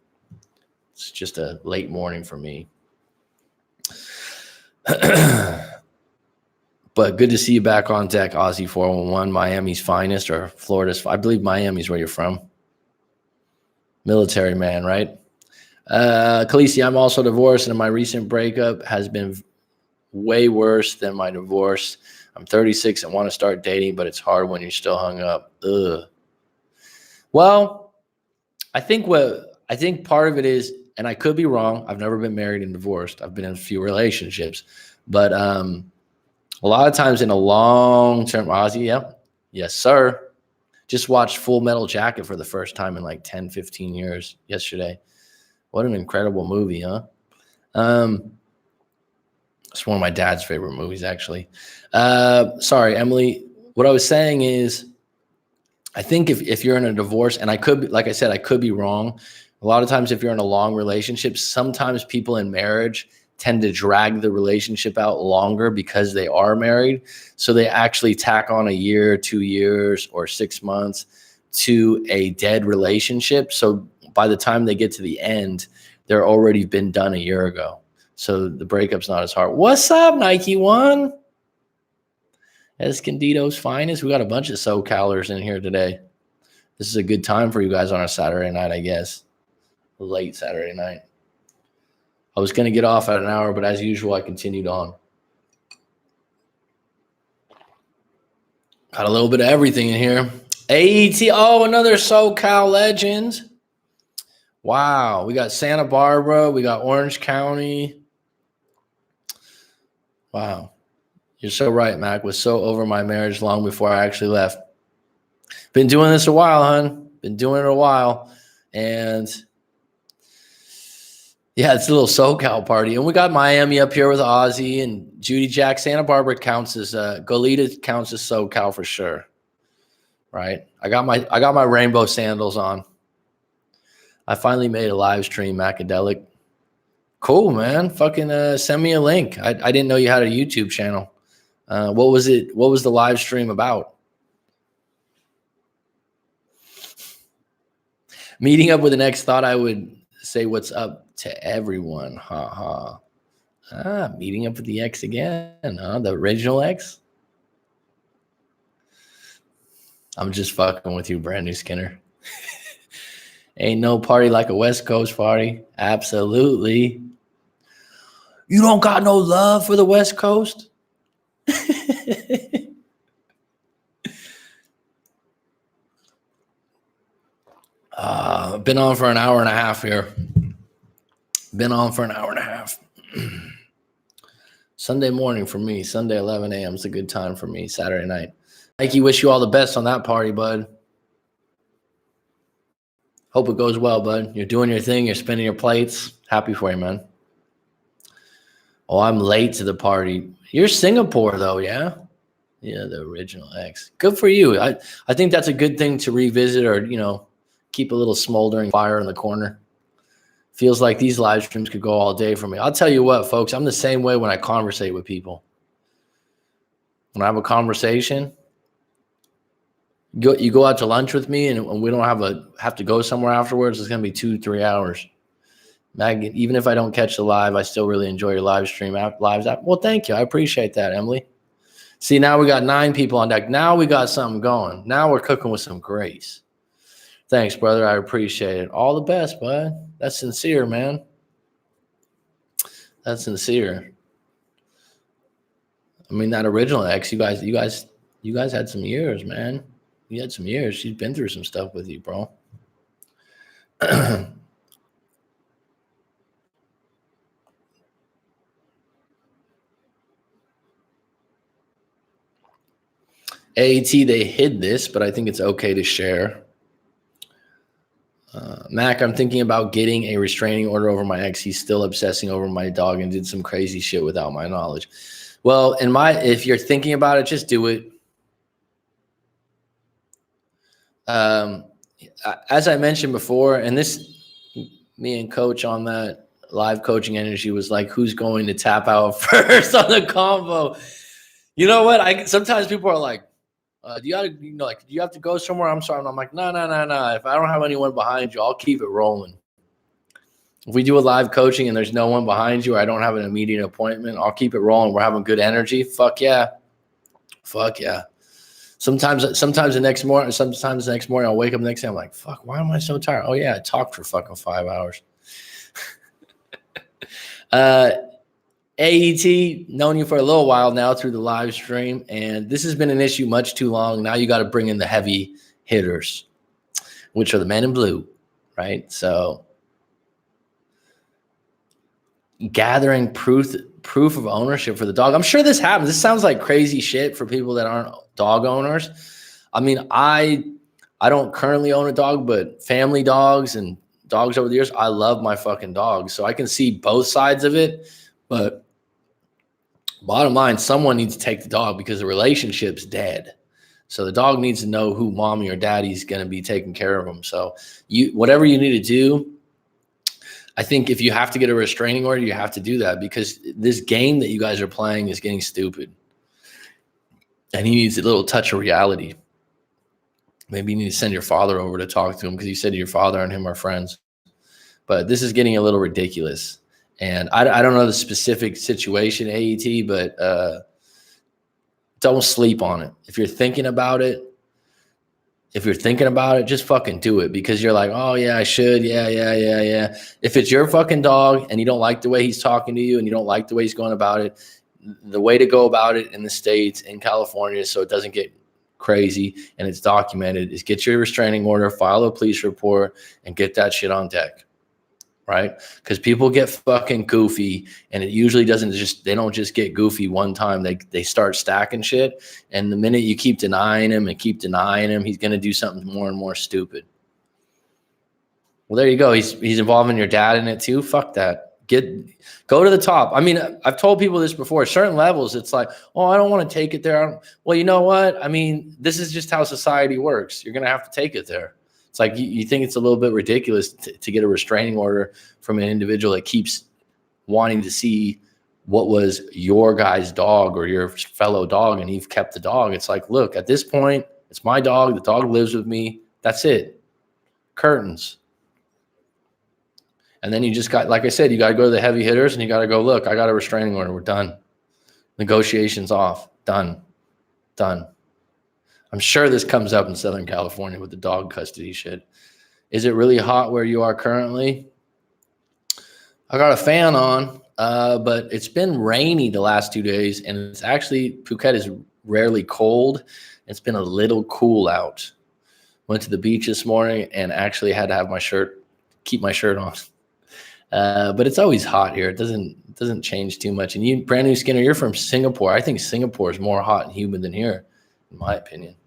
Speaker 1: it's just a late morning for me. But good to see you back on deck, Aussie 411, Miami's finest, or Florida's. I believe Miami's where you're from. Military man, right? Khaleesi, I'm also divorced, and my recent breakup has been way worse than my divorce. I'm 36 and want to start dating, but it's hard when you're still hung up. Ugh. Well, I think part of it is, and I could be wrong, I've never been married and divorced. I've been in a few relationships, but a lot of times in a long-term, Aussie, yeah, yes, sir. Just watched Full Metal Jacket for the first time in like 10, 15 years yesterday. What an incredible movie, huh? It's one of my dad's favorite movies, actually. Sorry, Emily. What I was saying is, I think if you're in a divorce, and I could be, like I said, I could be wrong. A lot of times if you're in a long relationship, sometimes people in marriage tend to drag the relationship out longer because they are married. So they actually tack on a year, 2 years, or 6 months to a dead relationship. So by the time they get to the end, they're already been done a year ago. So the breakup's not as hard. What's up, Nike One? Escondido's finest. We got a bunch of SoCalers in here today. This is a good time for you guys on a Saturday night, I guess. Late Saturday night. I was going to get off at an hour, but as usual, I continued on. Got a little bit of everything in here. AET. Oh, another SoCal legend. Wow. We got Santa Barbara. We got Orange County. Wow. You're so right, Mac. Was so over my marriage long before I actually left. Been doing this a while, hon. Been doing it a while. And yeah, it's a little SoCal party. And we got Miami up here with Ozzy and Judy Jack. Santa Barbara counts as Goleta counts as SoCal for sure. Right? I got my rainbow sandals on. I finally made a live stream, Macadelic. Cool, man. Fucking send me a link. I didn't know you had a YouTube channel. What was it? What was the live stream about? Meeting up with an ex, thought I would say what's up to everyone. Ha ha. Meeting up with the ex again, huh? The original ex? I'm just fucking with you, Brand New Skinner. Ain't no party like a West Coast party. Absolutely. You don't got no love for the West Coast? Been on for an hour and a half here. Sunday morning for me. Sunday 11 a.m. is a good time for me. Saturday night. Mikey, wish you all the best on that party, bud. Hope it goes well, bud. You're doing your thing. You're spinning your plates. Happy for you, man. Oh, I'm late to the party. You're Singapore, though, yeah? Yeah, the original ex. Good for you. I think that's a good thing to revisit or, keep a little smoldering fire in the corner. Feels like these live streams could go all day for me. I'll tell you what, folks, I'm the same way when I conversate with people. When I have a conversation, You go out to lunch with me, and we don't have to go somewhere afterwards. It's gonna be 2-3 hours. Mag, even if I don't catch the live, I still really enjoy your live stream lives. Well, thank you. I appreciate that, Emily. See, now we got 9 people on deck. Now we got something going. Now we're cooking with some grace. Thanks, brother. I appreciate it. All the best, bud. That's sincere, man. That's sincere. I mean, that original ex, you guys had some years, man. You had some years. She's been through some stuff with you, bro. AAT, they hid this, but I think it's okay to share. Mac, I'm thinking about getting a restraining order over my ex. He's still obsessing over my dog and did some crazy shit without my knowledge. Well, if you're thinking about it, just do it. As I mentioned before, and me and Coach on that live coaching energy was like, who's going to tap out first on the combo? You know what? Sometimes people are like, do you have to go somewhere? I'm sorry. And I'm like, no. If I don't have anyone behind you, I'll keep it rolling. If we do a live coaching and there's no one behind you, or I don't have an immediate appointment, I'll keep it rolling. We're having good energy. Fuck yeah. Sometimes the next morning, I'll wake up the next day. I'm like, fuck, why am I so tired? Oh yeah, I talked for fucking 5 hours. AET, known you for a little while now through the live stream, and this has been an issue much too long. Now you got to bring in the heavy hitters, which are the men in blue, right? So gathering proof of ownership for the dog. I'm sure this happens. This sounds like crazy shit for people that aren't dog owners. I mean, I don't currently own a dog, but family dogs and dogs over the years, I love my fucking dogs. So I can see both sides of it, but bottom line, someone needs to take the dog because the relationship's dead. So the dog needs to know who mommy or daddy's going to be taking care of them. So whatever you need to do, I think if you have to get a restraining order, you have to do that because this game that you guys are playing is getting stupid. And he needs a little touch of reality. Maybe you need to send your father over to talk to him because you said your father and him are friends. But this is getting a little ridiculous. And I don't know the specific situation, AET, but don't sleep on it. If you're thinking about it, just fucking do it because you're like, oh, yeah, I should. Yeah. If it's your fucking dog and you don't like the way he's talking to you and you don't like the way he's going about it, the way to go about it in the States, in California, so it doesn't get crazy and it's documented is get your restraining order, file a police report, and get that shit on deck. Right? Because people get fucking goofy and it usually they don't just get goofy one time. They start stacking shit. And the minute you keep denying him, he's going to do something more and more stupid. Well, there you go. He's involving your dad in it too. Fuck that. Go to the top. I mean, I've told people this before. At certain levels, it's like, oh, I don't want to take it there. Well, you know what? I mean, this is just how society works. You're going to have to take it there. It's like you think it's a little bit ridiculous to get a restraining order from an individual that keeps wanting to see what was your guy's dog or your fellow dog, and you've kept the dog. It's like, look, at this point, it's my dog. The dog lives with me. That's it. Curtains. And then you just got, like I said, you got to go to the heavy hitters and you got to go, look, I got a restraining order. We're done. Negotiations off. Done. I'm sure this comes up in Southern California with the dog custody shit. Is it really hot where you are currently? I got a fan on, but it's been rainy the last 2 days, and it's actually, Phuket is rarely cold. It's been a little cool out. Went to the beach this morning and actually had to have keep my shirt on. But it's always hot here. It doesn't change too much. And you, brand new Skinner, you're from Singapore. I think Singapore is more hot and humid than here, in my opinion.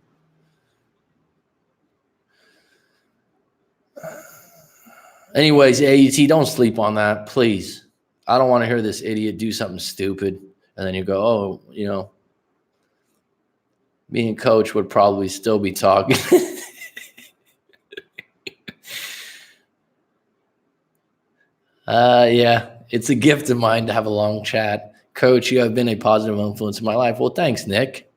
Speaker 1: Anyways, AET, don't sleep on that, please. I don't want to hear this idiot do something stupid. And then you go, oh, me and Coach would probably still be talking. Yeah, it's a gift of mine to have a long chat. Coach, you have been a positive influence in my life. Well, thanks, Nick.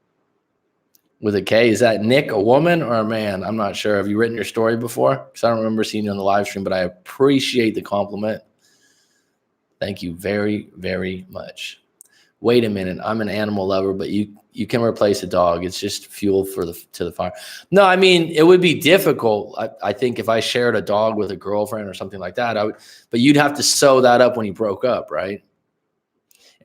Speaker 1: with a K. Is that Nick, a woman or a man? I'm not sure. Have you written your story before? Because I don't remember seeing you on the live stream, but I appreciate the compliment. Thank you very, very much. Wait a minute. I'm an animal lover, but you can replace a dog. It's just fuel to the fire. No, I mean, it would be difficult. I think if I shared a dog with a girlfriend or something like that, but you'd have to sew that up when you broke up, right?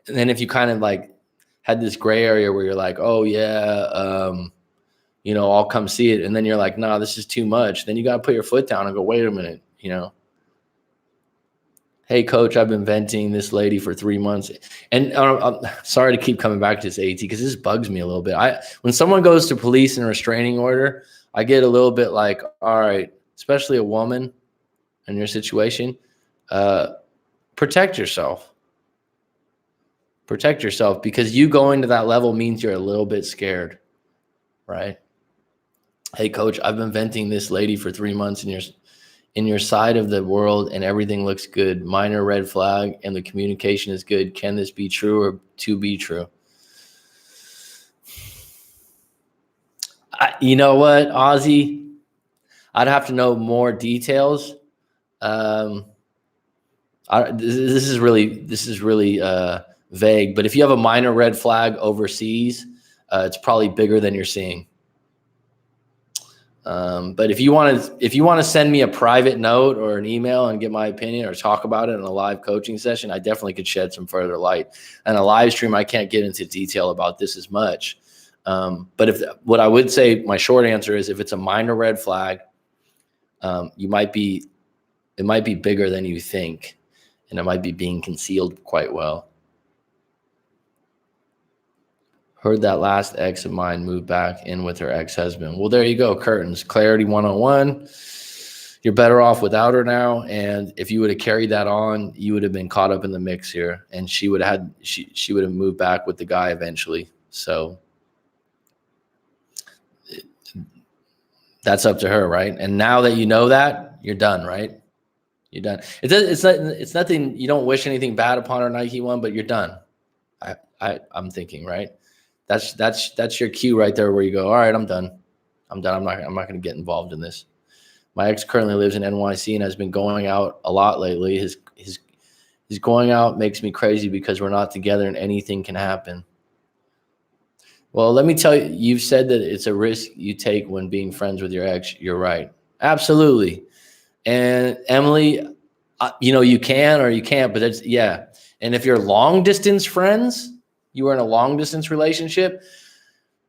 Speaker 1: And then if you kind of like had this gray area where you're like, oh yeah, I'll come see it. And then you're like, nah, this is too much. Then you got to put your foot down and go, wait a minute, Hey, coach, I've been venting this lady for 3 months. And I'm sorry to keep coming back to this, AT, because this bugs me a little bit. When someone goes to police and a restraining order, I get a little bit like, all right, especially a woman in your situation, protect yourself. Protect yourself, because you going to that level means you're a little bit scared, right? Hey, coach, I've been venting this lady for 3 months in your side of the world and everything looks good. Minor red flag and the communication is good. Can this be true or to be true? You know what, Ozzy? I'd have to know more details. This is really vague, but if you have a minor red flag overseas, it's probably bigger than you're seeing. But if you want to send me a private note or an email and get my opinion or talk about it in a live coaching session, I definitely could shed some further light. And a live stream, I can't get into detail about this as much. But what I would say, my short answer is, if it's a minor red flag, it might be bigger than you think, and it might be being concealed quite well. Heard that last ex of mine moved back in with her ex-husband. Well, there you go. Curtains. Clarity 101. You're better off without her now. And if you would have carried that on, you would have been caught up in the mix here. And she would have moved back with the guy eventually. So that's up to her, right? And now that you know that, you're done, right? You're done. It's nothing. You don't wish anything bad upon her, Nike one, but you're done. I'm thinking, right? That's your cue right there, where you go, all right, I'm done. I'm not going to get involved in this. My ex currently lives in NYC and has been going out a lot lately. His going out makes me crazy because we're not together and anything can happen. Well, let me tell you, you've said that it's a risk you take when being friends with your ex. You're right. Absolutely. And Emily, you can or you can't, but that's, yeah. And if you're long distance friends, you are in a long distance relationship,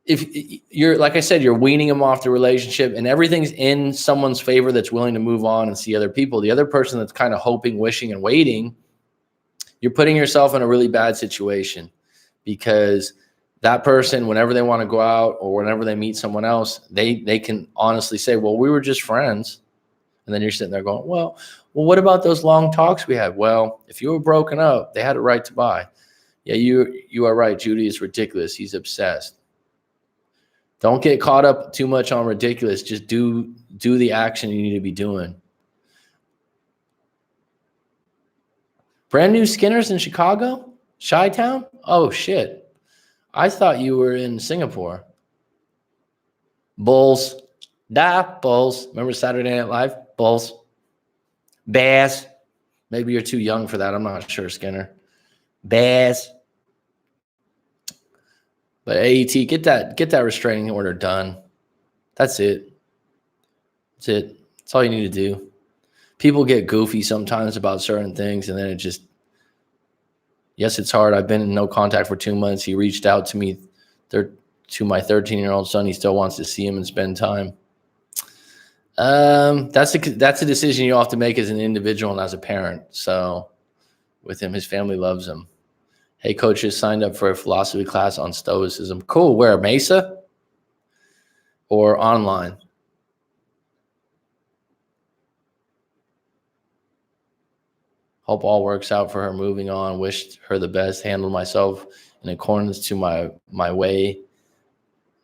Speaker 1: if you're, like I said, you're weaning them off the relationship and everything's in someone's favor that's willing to move on and see other people. The other person that's kind of hoping, wishing, and waiting, you're putting yourself in a really bad situation, because that person, whenever they want to go out or whenever they meet someone else, they can honestly say, well, we were just friends. And then you're sitting there going, well, what about those long talks we had? Well, if you were broken up, they had a right to buy. Yeah, you are right, Judy. It's ridiculous. He's obsessed. Don't get caught up too much on ridiculous. Just do the action you need to be doing. Brand new Skinners in Chicago? Chi-Town? Oh, shit. I thought you were in Singapore. Bulls. Bulls. Remember Saturday Night Live? Bulls. Bears. Maybe you're too young for that. I'm not sure, Skinner. Bears. But AET, get that restraining order done. That's it. That's it. That's all you need to do. People get goofy sometimes about certain things, and then it just, yes, it's hard. I've been in no contact for 2 months. He reached out to me, to my 13-year-old son. He still wants to see him and spend time. That's a decision you have to make as an individual and as a parent. So with him, his family loves him. Hey, coach, just signed up for a philosophy class on Stoicism. Cool. Where? Mesa or online? Hope all works out for her moving on. Wished her the best. Handled myself in accordance to my way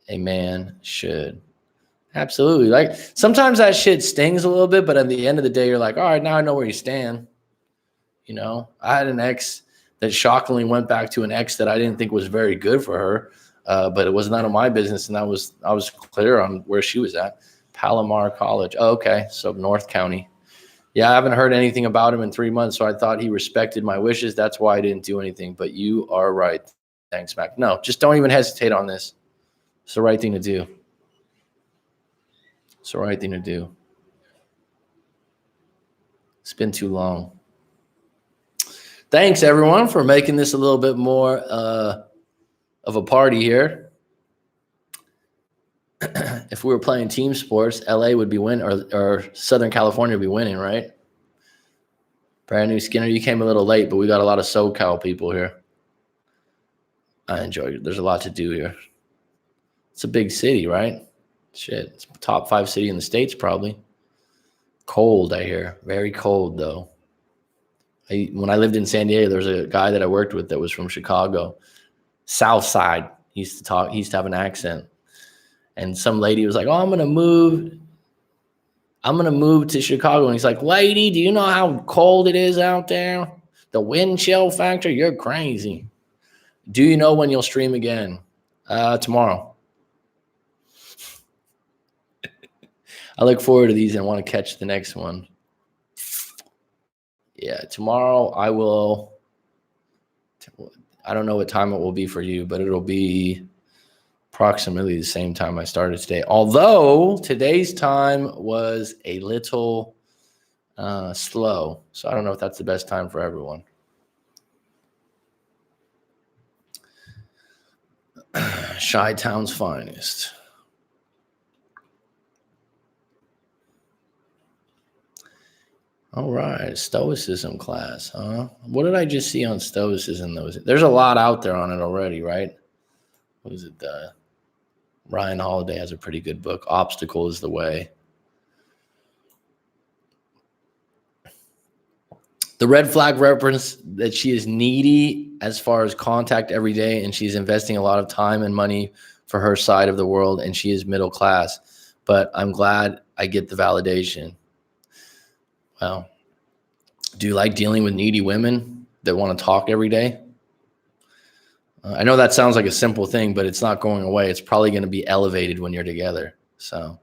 Speaker 1: a man should. Absolutely. Like, sometimes that shit stings a little bit, but at the end of the day, you're like, all right, now I know where you stand. I had an ex that shockingly went back to an ex that I didn't think was very good for her. but it was none of my business, and I was clear on where she was at. Palomar College. Oh, okay, so North County. Yeah, I haven't heard anything about him in 3 months, so I thought he respected my wishes. That's why I didn't do anything. But you are right. Thanks, Mac. No, just don't even hesitate on this. It's the right thing to do. It's the right thing to do. It's been too long. Thanks, everyone, for making this a little bit more of a party here. If we were playing team sports, LA would be winning, or Southern California would be winning, right? Brand new Skinner, you came a little late, but we got a lot of SoCal people here. I enjoy it. There's a lot to do here. It's a big city, right? Shit, it's top 5 city in the States, probably. Cold, I hear. Very cold, though. When I lived in San Diego, there was a guy that I worked with that was from Chicago, South Side. He used to have an accent. And some lady was like, "Oh, I'm gonna move to Chicago." And he's like, "Lady, do you know how cold it is out there? The wind chill factor? You're crazy. Do you know when you'll stream again?" Tomorrow. I look forward to these and want to catch the next one. Yeah, tomorrow I will. I don't know what time it will be for you, but it'll be approximately the same time I started today. Although today's time was a little slow. So I don't know if that's the best time for everyone. Chi-Town's finest. All right, Stoicism class, huh? What did I just see on Stoicism? There's a lot out there on it already, right? What is it? Ryan Holiday has a pretty good book. Obstacle is the Way. The red flag reference that she is needy as far as contact every day, and she's investing a lot of time and money for her side of the world, and she is middle class. But I'm glad I get the validation. Well, do you like dealing with needy women that want to talk every day? I know that sounds like a simple thing, but it's not going away. It's probably going to be elevated when you're together. So,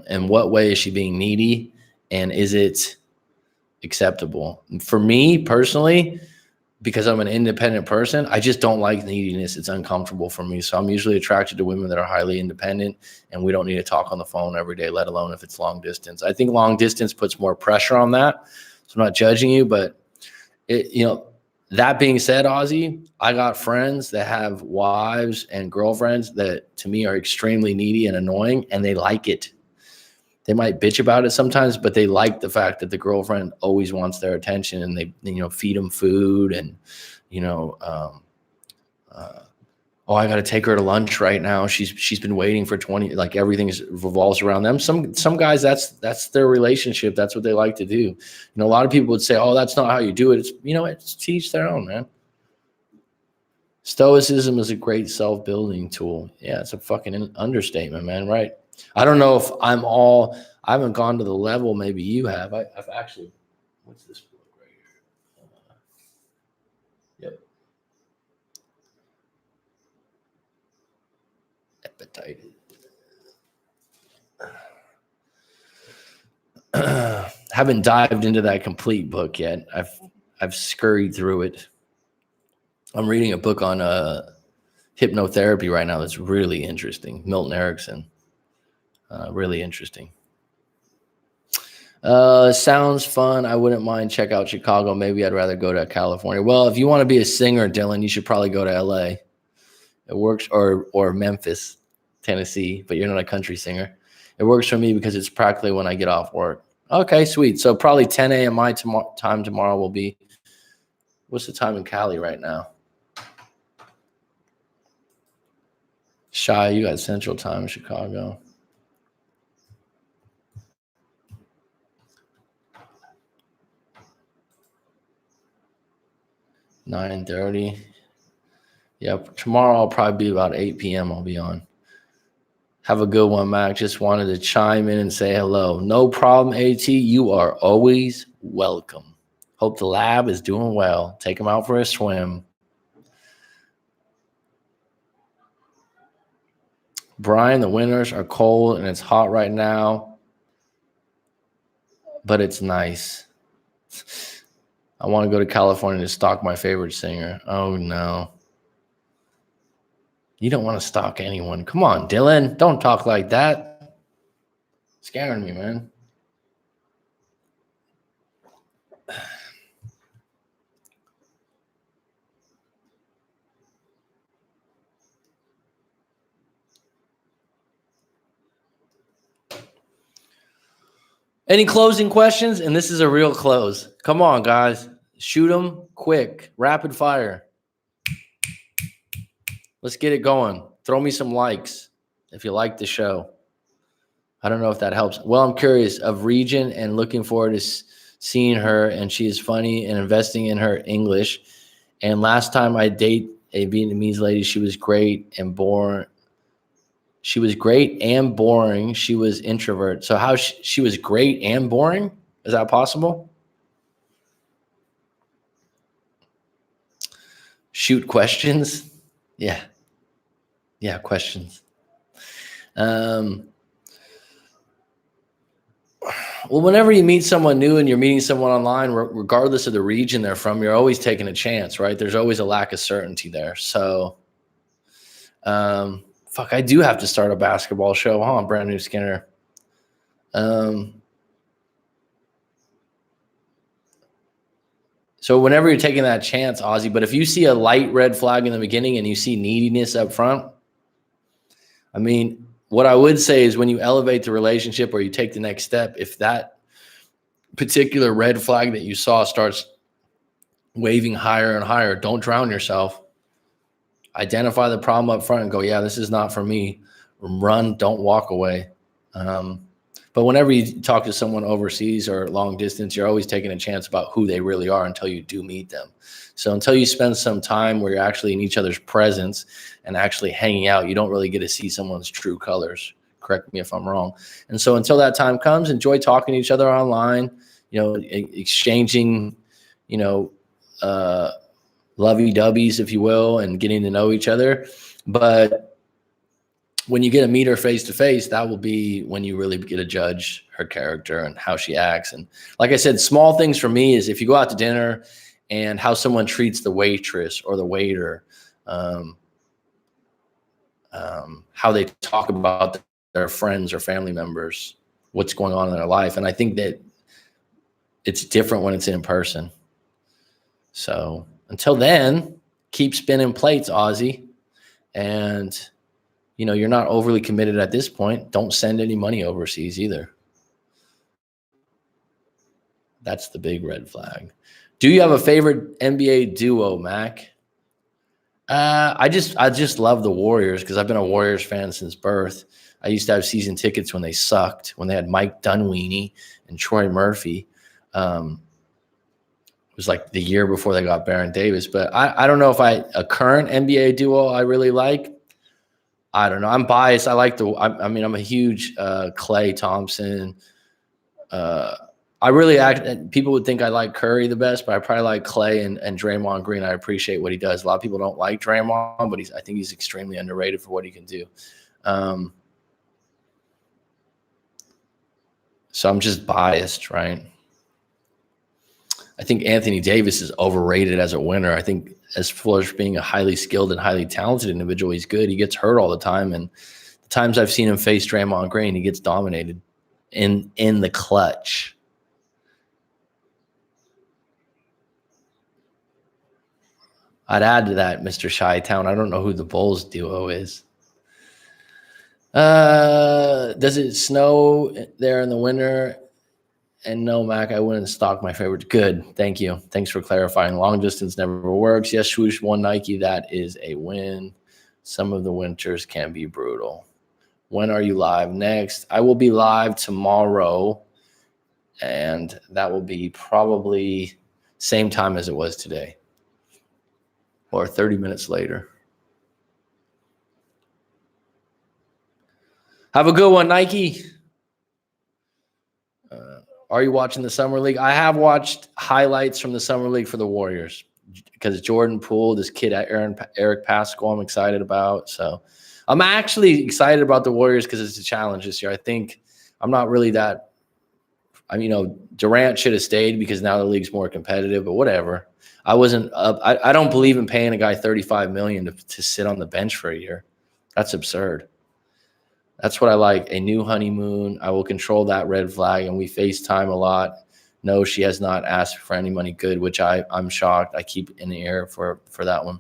Speaker 1: in what way is she being needy, and is it acceptable? For me personally, because I'm an independent person, I just don't like neediness. It's uncomfortable for me. So I'm usually attracted to women that are highly independent, and we don't need to talk on the phone every day, let alone if it's long distance. I think long distance puts more pressure on that. So I'm not judging you, but that being said, Ozzy, I got friends that have wives and girlfriends that to me are extremely needy and annoying, and they like it. They might bitch about it sometimes, but they like the fact that the girlfriend always wants their attention, and they feed them food, and oh, I got to take her to lunch right now. She's been waiting for 20, like everything revolves around them. Some guys, that's their relationship. That's what they like to do. A lot of people would say, "Oh, that's not how you do it." It's, it's to each their own, man. Stoicism is a great self-building tool. Yeah, it's a fucking understatement, man. Right. I don't know if I haven't gone to the level maybe you have. I've actually, what's this book right here? Yep. Appetite. Haven't dived into that complete book yet. I've scurried through it. I'm reading a book on hypnotherapy right now that's really interesting. Milton Erickson. Really interesting. Sounds fun. I wouldn't mind check out Chicago. Maybe I'd rather go to California. Well, if you want to be a singer, Dylan, you should probably go to LA. It works, or Memphis, Tennessee, but you're not a country singer. It works for me because it's practically when I get off work. Okay, sweet. So probably 10 a.m. my time tomorrow will be, what's the time in Cali right now? Shy, you got Central Time in Chicago. $9:30. Yep, tomorrow I'll probably be about 8 p.m. I'll be on. Have a good one, Mac. Just wanted to chime in and say hello. No problem, AT. You are always welcome. Hope the lab is doing well. Take him out for a swim. Brian, the winters are cold and it's hot right now, but it's nice. I want to go to California to stalk my favorite singer. Oh, no. You don't want to stalk anyone. Come on, Dylan. Don't talk like that. Scaring me, man. Any closing questions? And this is a real close. Come on, guys. Shoot them quick. Rapid fire. Let's get it going. Throw me some likes if you like the show. I don't know if that helps. Well, I'm curious of region and looking forward to seeing her. And she is funny and investing in her English. And last time I date a Vietnamese lady, she was great and boring. She was great and boring. She was introvert. So how she was great and boring? Is that possible? Shoot questions. Yeah. Yeah, questions. Well, whenever you meet someone new and you're meeting someone online, regardless of the region they're from, you're always taking a chance, right? There's always a lack of certainty there. So, fuck, I do have to start a basketball show, huh? Brand new Skinner. So whenever you're taking that chance, Ozzy, but if you see a light red flag in the beginning and you see neediness up front, I mean, what I would say is when you elevate the relationship or you take the next step, if that particular red flag that you saw starts waving higher and higher, don't drown yourself. Identify the problem up front and go, yeah, this is not for me. Run, don't walk away. But whenever you talk to someone overseas or long distance, you're always taking a chance about who they really are until you do meet them. So until you spend some time where you're actually in each other's presence and actually hanging out, you don't really get to see someone's true colors. Correct me if I'm wrong. And so until that time comes, enjoy talking to each other online, exchanging, lovey-dovey's, if you will, and getting to know each other. But when you get to meet her face to face, that will be when you really get to judge her character and how she acts. And like I said, small things for me is if you go out to dinner and how someone treats the waitress or the waiter, how they talk about their friends or family members, what's going on in their life. And I think that it's different when it's in person. So until then, keep spinning plates, Ozzy. And you're not overly committed at this point. Don't send any money overseas either. That's the big red flag. Do you have a favorite NBA duo, Mac? I just love the Warriors because I've been a Warriors fan since birth. I used to have season tickets when they sucked, when they had Mike Dunleavy and Troy Murphy. It was like the year before they got Baron Davis. But I don't know if a current NBA duo I really like. I don't know. I'm biased. I'm a huge Klay Thompson. People would think I like Curry the best, but I probably like Klay and Draymond Green. I appreciate what he does. A lot of people don't like Draymond, but I think he's extremely underrated for what he can do. So I'm just biased, right? I think Anthony Davis is overrated as a winner. I think as far as being a highly skilled and highly talented individual, he's good. He gets hurt all the time. And the times I've seen him face Draymond Green, he gets dominated in the clutch. I'd add to that, Mr. Chi-Town. I don't know who the Bulls duo is. Does it snow there in the winter? And no, Mac, I wouldn't stock my favorite. Good. Thank you. Thanks for clarifying. Long distance never works. Yes, swoosh, one Nike. That is a win. Some of the winters can be brutal. When are you live next? I will be live tomorrow, and that will be probably same time as it was today or 30 minutes later. Have a good one, Nike. Are you watching the Summer League? I have watched highlights from the Summer League for the Warriors because Jordan Poole, this kid, Eric Pascal, I'm excited about. So I'm actually excited about the Warriors because it's a challenge this year. I think I'm not really that. Durant should have stayed because now the league's more competitive, but whatever. I wasn't up. I don't believe in paying a guy $35 million to sit on the bench for a year. That's absurd. That's what I like. A new honeymoon. I will control that red flag, and we FaceTime a lot. No, she has not asked for any money good, which I'm shocked. I keep in the air for that one.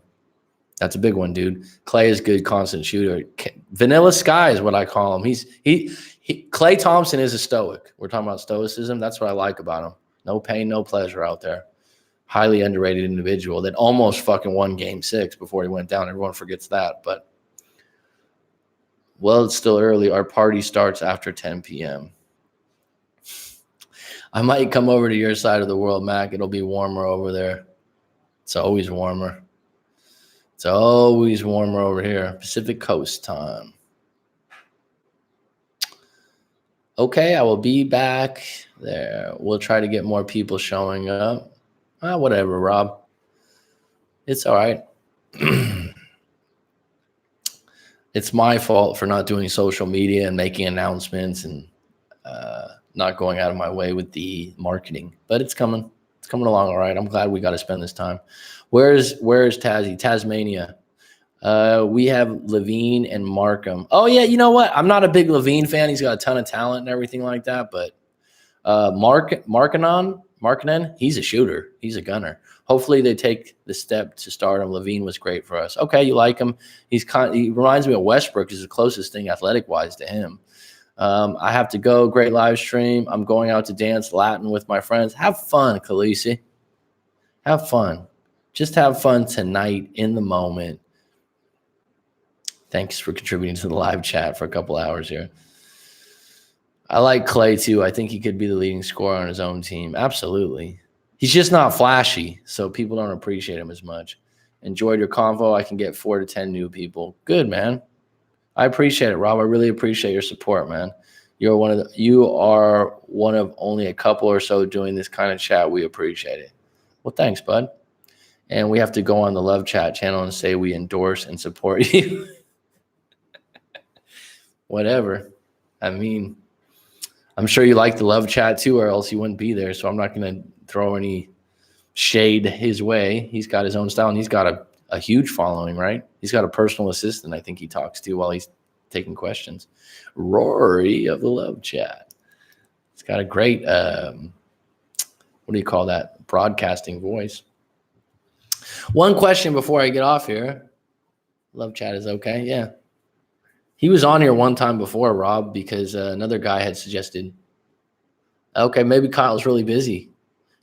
Speaker 1: That's a big one, dude. Clay is good, constant shooter. Vanilla Sky is what I call him. Clay Thompson is a stoic. We're talking about stoicism. That's what I like about him. No pain, no pleasure out there. Highly underrated individual that almost fucking won Game 6 before he went down. Everyone forgets that. But, well, it's still early. Our party starts after 10 p.m. I might come over to your side of the world, Mac. It'll be warmer over there. It's always warmer. It's always warmer over here. Pacific Coast time. Okay, I will be back there. We'll try to get more people showing up. Whatever, Rob. It's all right. It's my fault for not doing social media and making announcements and not going out of my way with the marketing. But it's coming. It's coming along all right. I'm glad we got to spend this time. Where's Tazzy? Tasmania. We have Levine and Markham. Oh, yeah, you know what? I'm not a big Levine fan. He's got a ton of talent and everything like that. But Markkanen, he's a shooter. He's a gunner. Hopefully they take the step to start him. Levine was great for us. Okay, you like him. He reminds me of Westbrook. Is the closest thing athletic-wise to him. I have to go. Great live stream. I'm going out to dance Latin with my friends. Have fun, Khaleesi. Have fun. Just have fun tonight in the moment. Thanks for contributing to the live chat for a couple hours here. I like Clay, too. I think he could be the leading scorer on his own team. Absolutely. He's just not flashy, so people don't appreciate him as much. Enjoyed your convo. I can get 4 to 10 new people. Good, man. I appreciate it, Rob. I really appreciate your support, man. You are one of only a couple or so doing this kind of chat. We appreciate it. Well, thanks, bud. And we have to go on the Love Chat channel and say we endorse and support you. Whatever. I mean, I'm sure you like the Love Chat too, or else you wouldn't be there. So I'm not going to throw any shade his way. He's got his own style, and he's got a huge following, right? He's got a personal assistant I think he talks to while he's taking questions. Rory of the Love Chat. He's got a great, what do you call that? Broadcasting voice. One question before I get off here. Love Chat is okay. Yeah. He was on here one time before, Rob, because another guy had suggested, okay, maybe Kyle's really busy.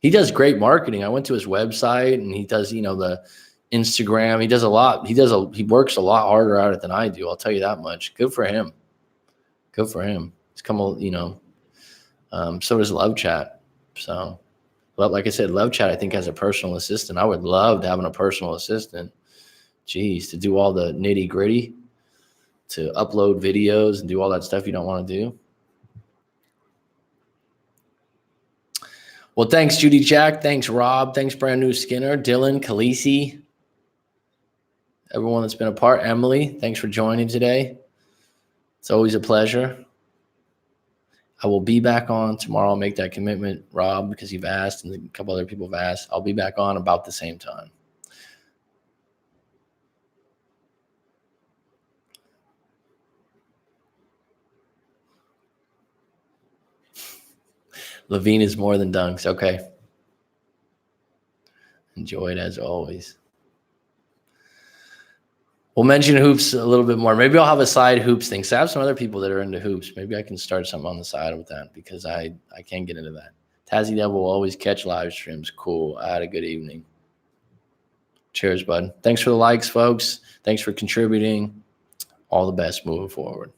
Speaker 1: He does great marketing. I went to his website and he does, the Instagram. He does a lot. He works a lot harder at it than I do. I'll tell you that much. Good for him. Good for him. He's come, so does Love Chat. So, like I said, Love Chat, I think, has a personal assistant. I would love to have a personal assistant. Jeez, to do all the nitty gritty, to upload videos and do all that stuff you don't want to do. Well, thanks, Judy Jack. Thanks, Rob. Thanks, Brand New Skinner, Dylan, Khaleesi, everyone that's been a part. Emily, thanks for joining today. It's always a pleasure. I will be back on tomorrow. I'll make that commitment, Rob, because you've asked and a couple other people have asked. I'll be back on about the same time. Levine is more than dunks. Okay. Enjoy it as always. We'll mention hoops a little bit more. Maybe I'll have a side hoops thing. So I have some other people that are into hoops. Maybe I can start something on the side with that because I can't get into that. Tazzy Devil will always catch live streams. Cool. I had a good evening. Cheers, bud. Thanks for the likes, folks. Thanks for contributing. All the best moving forward.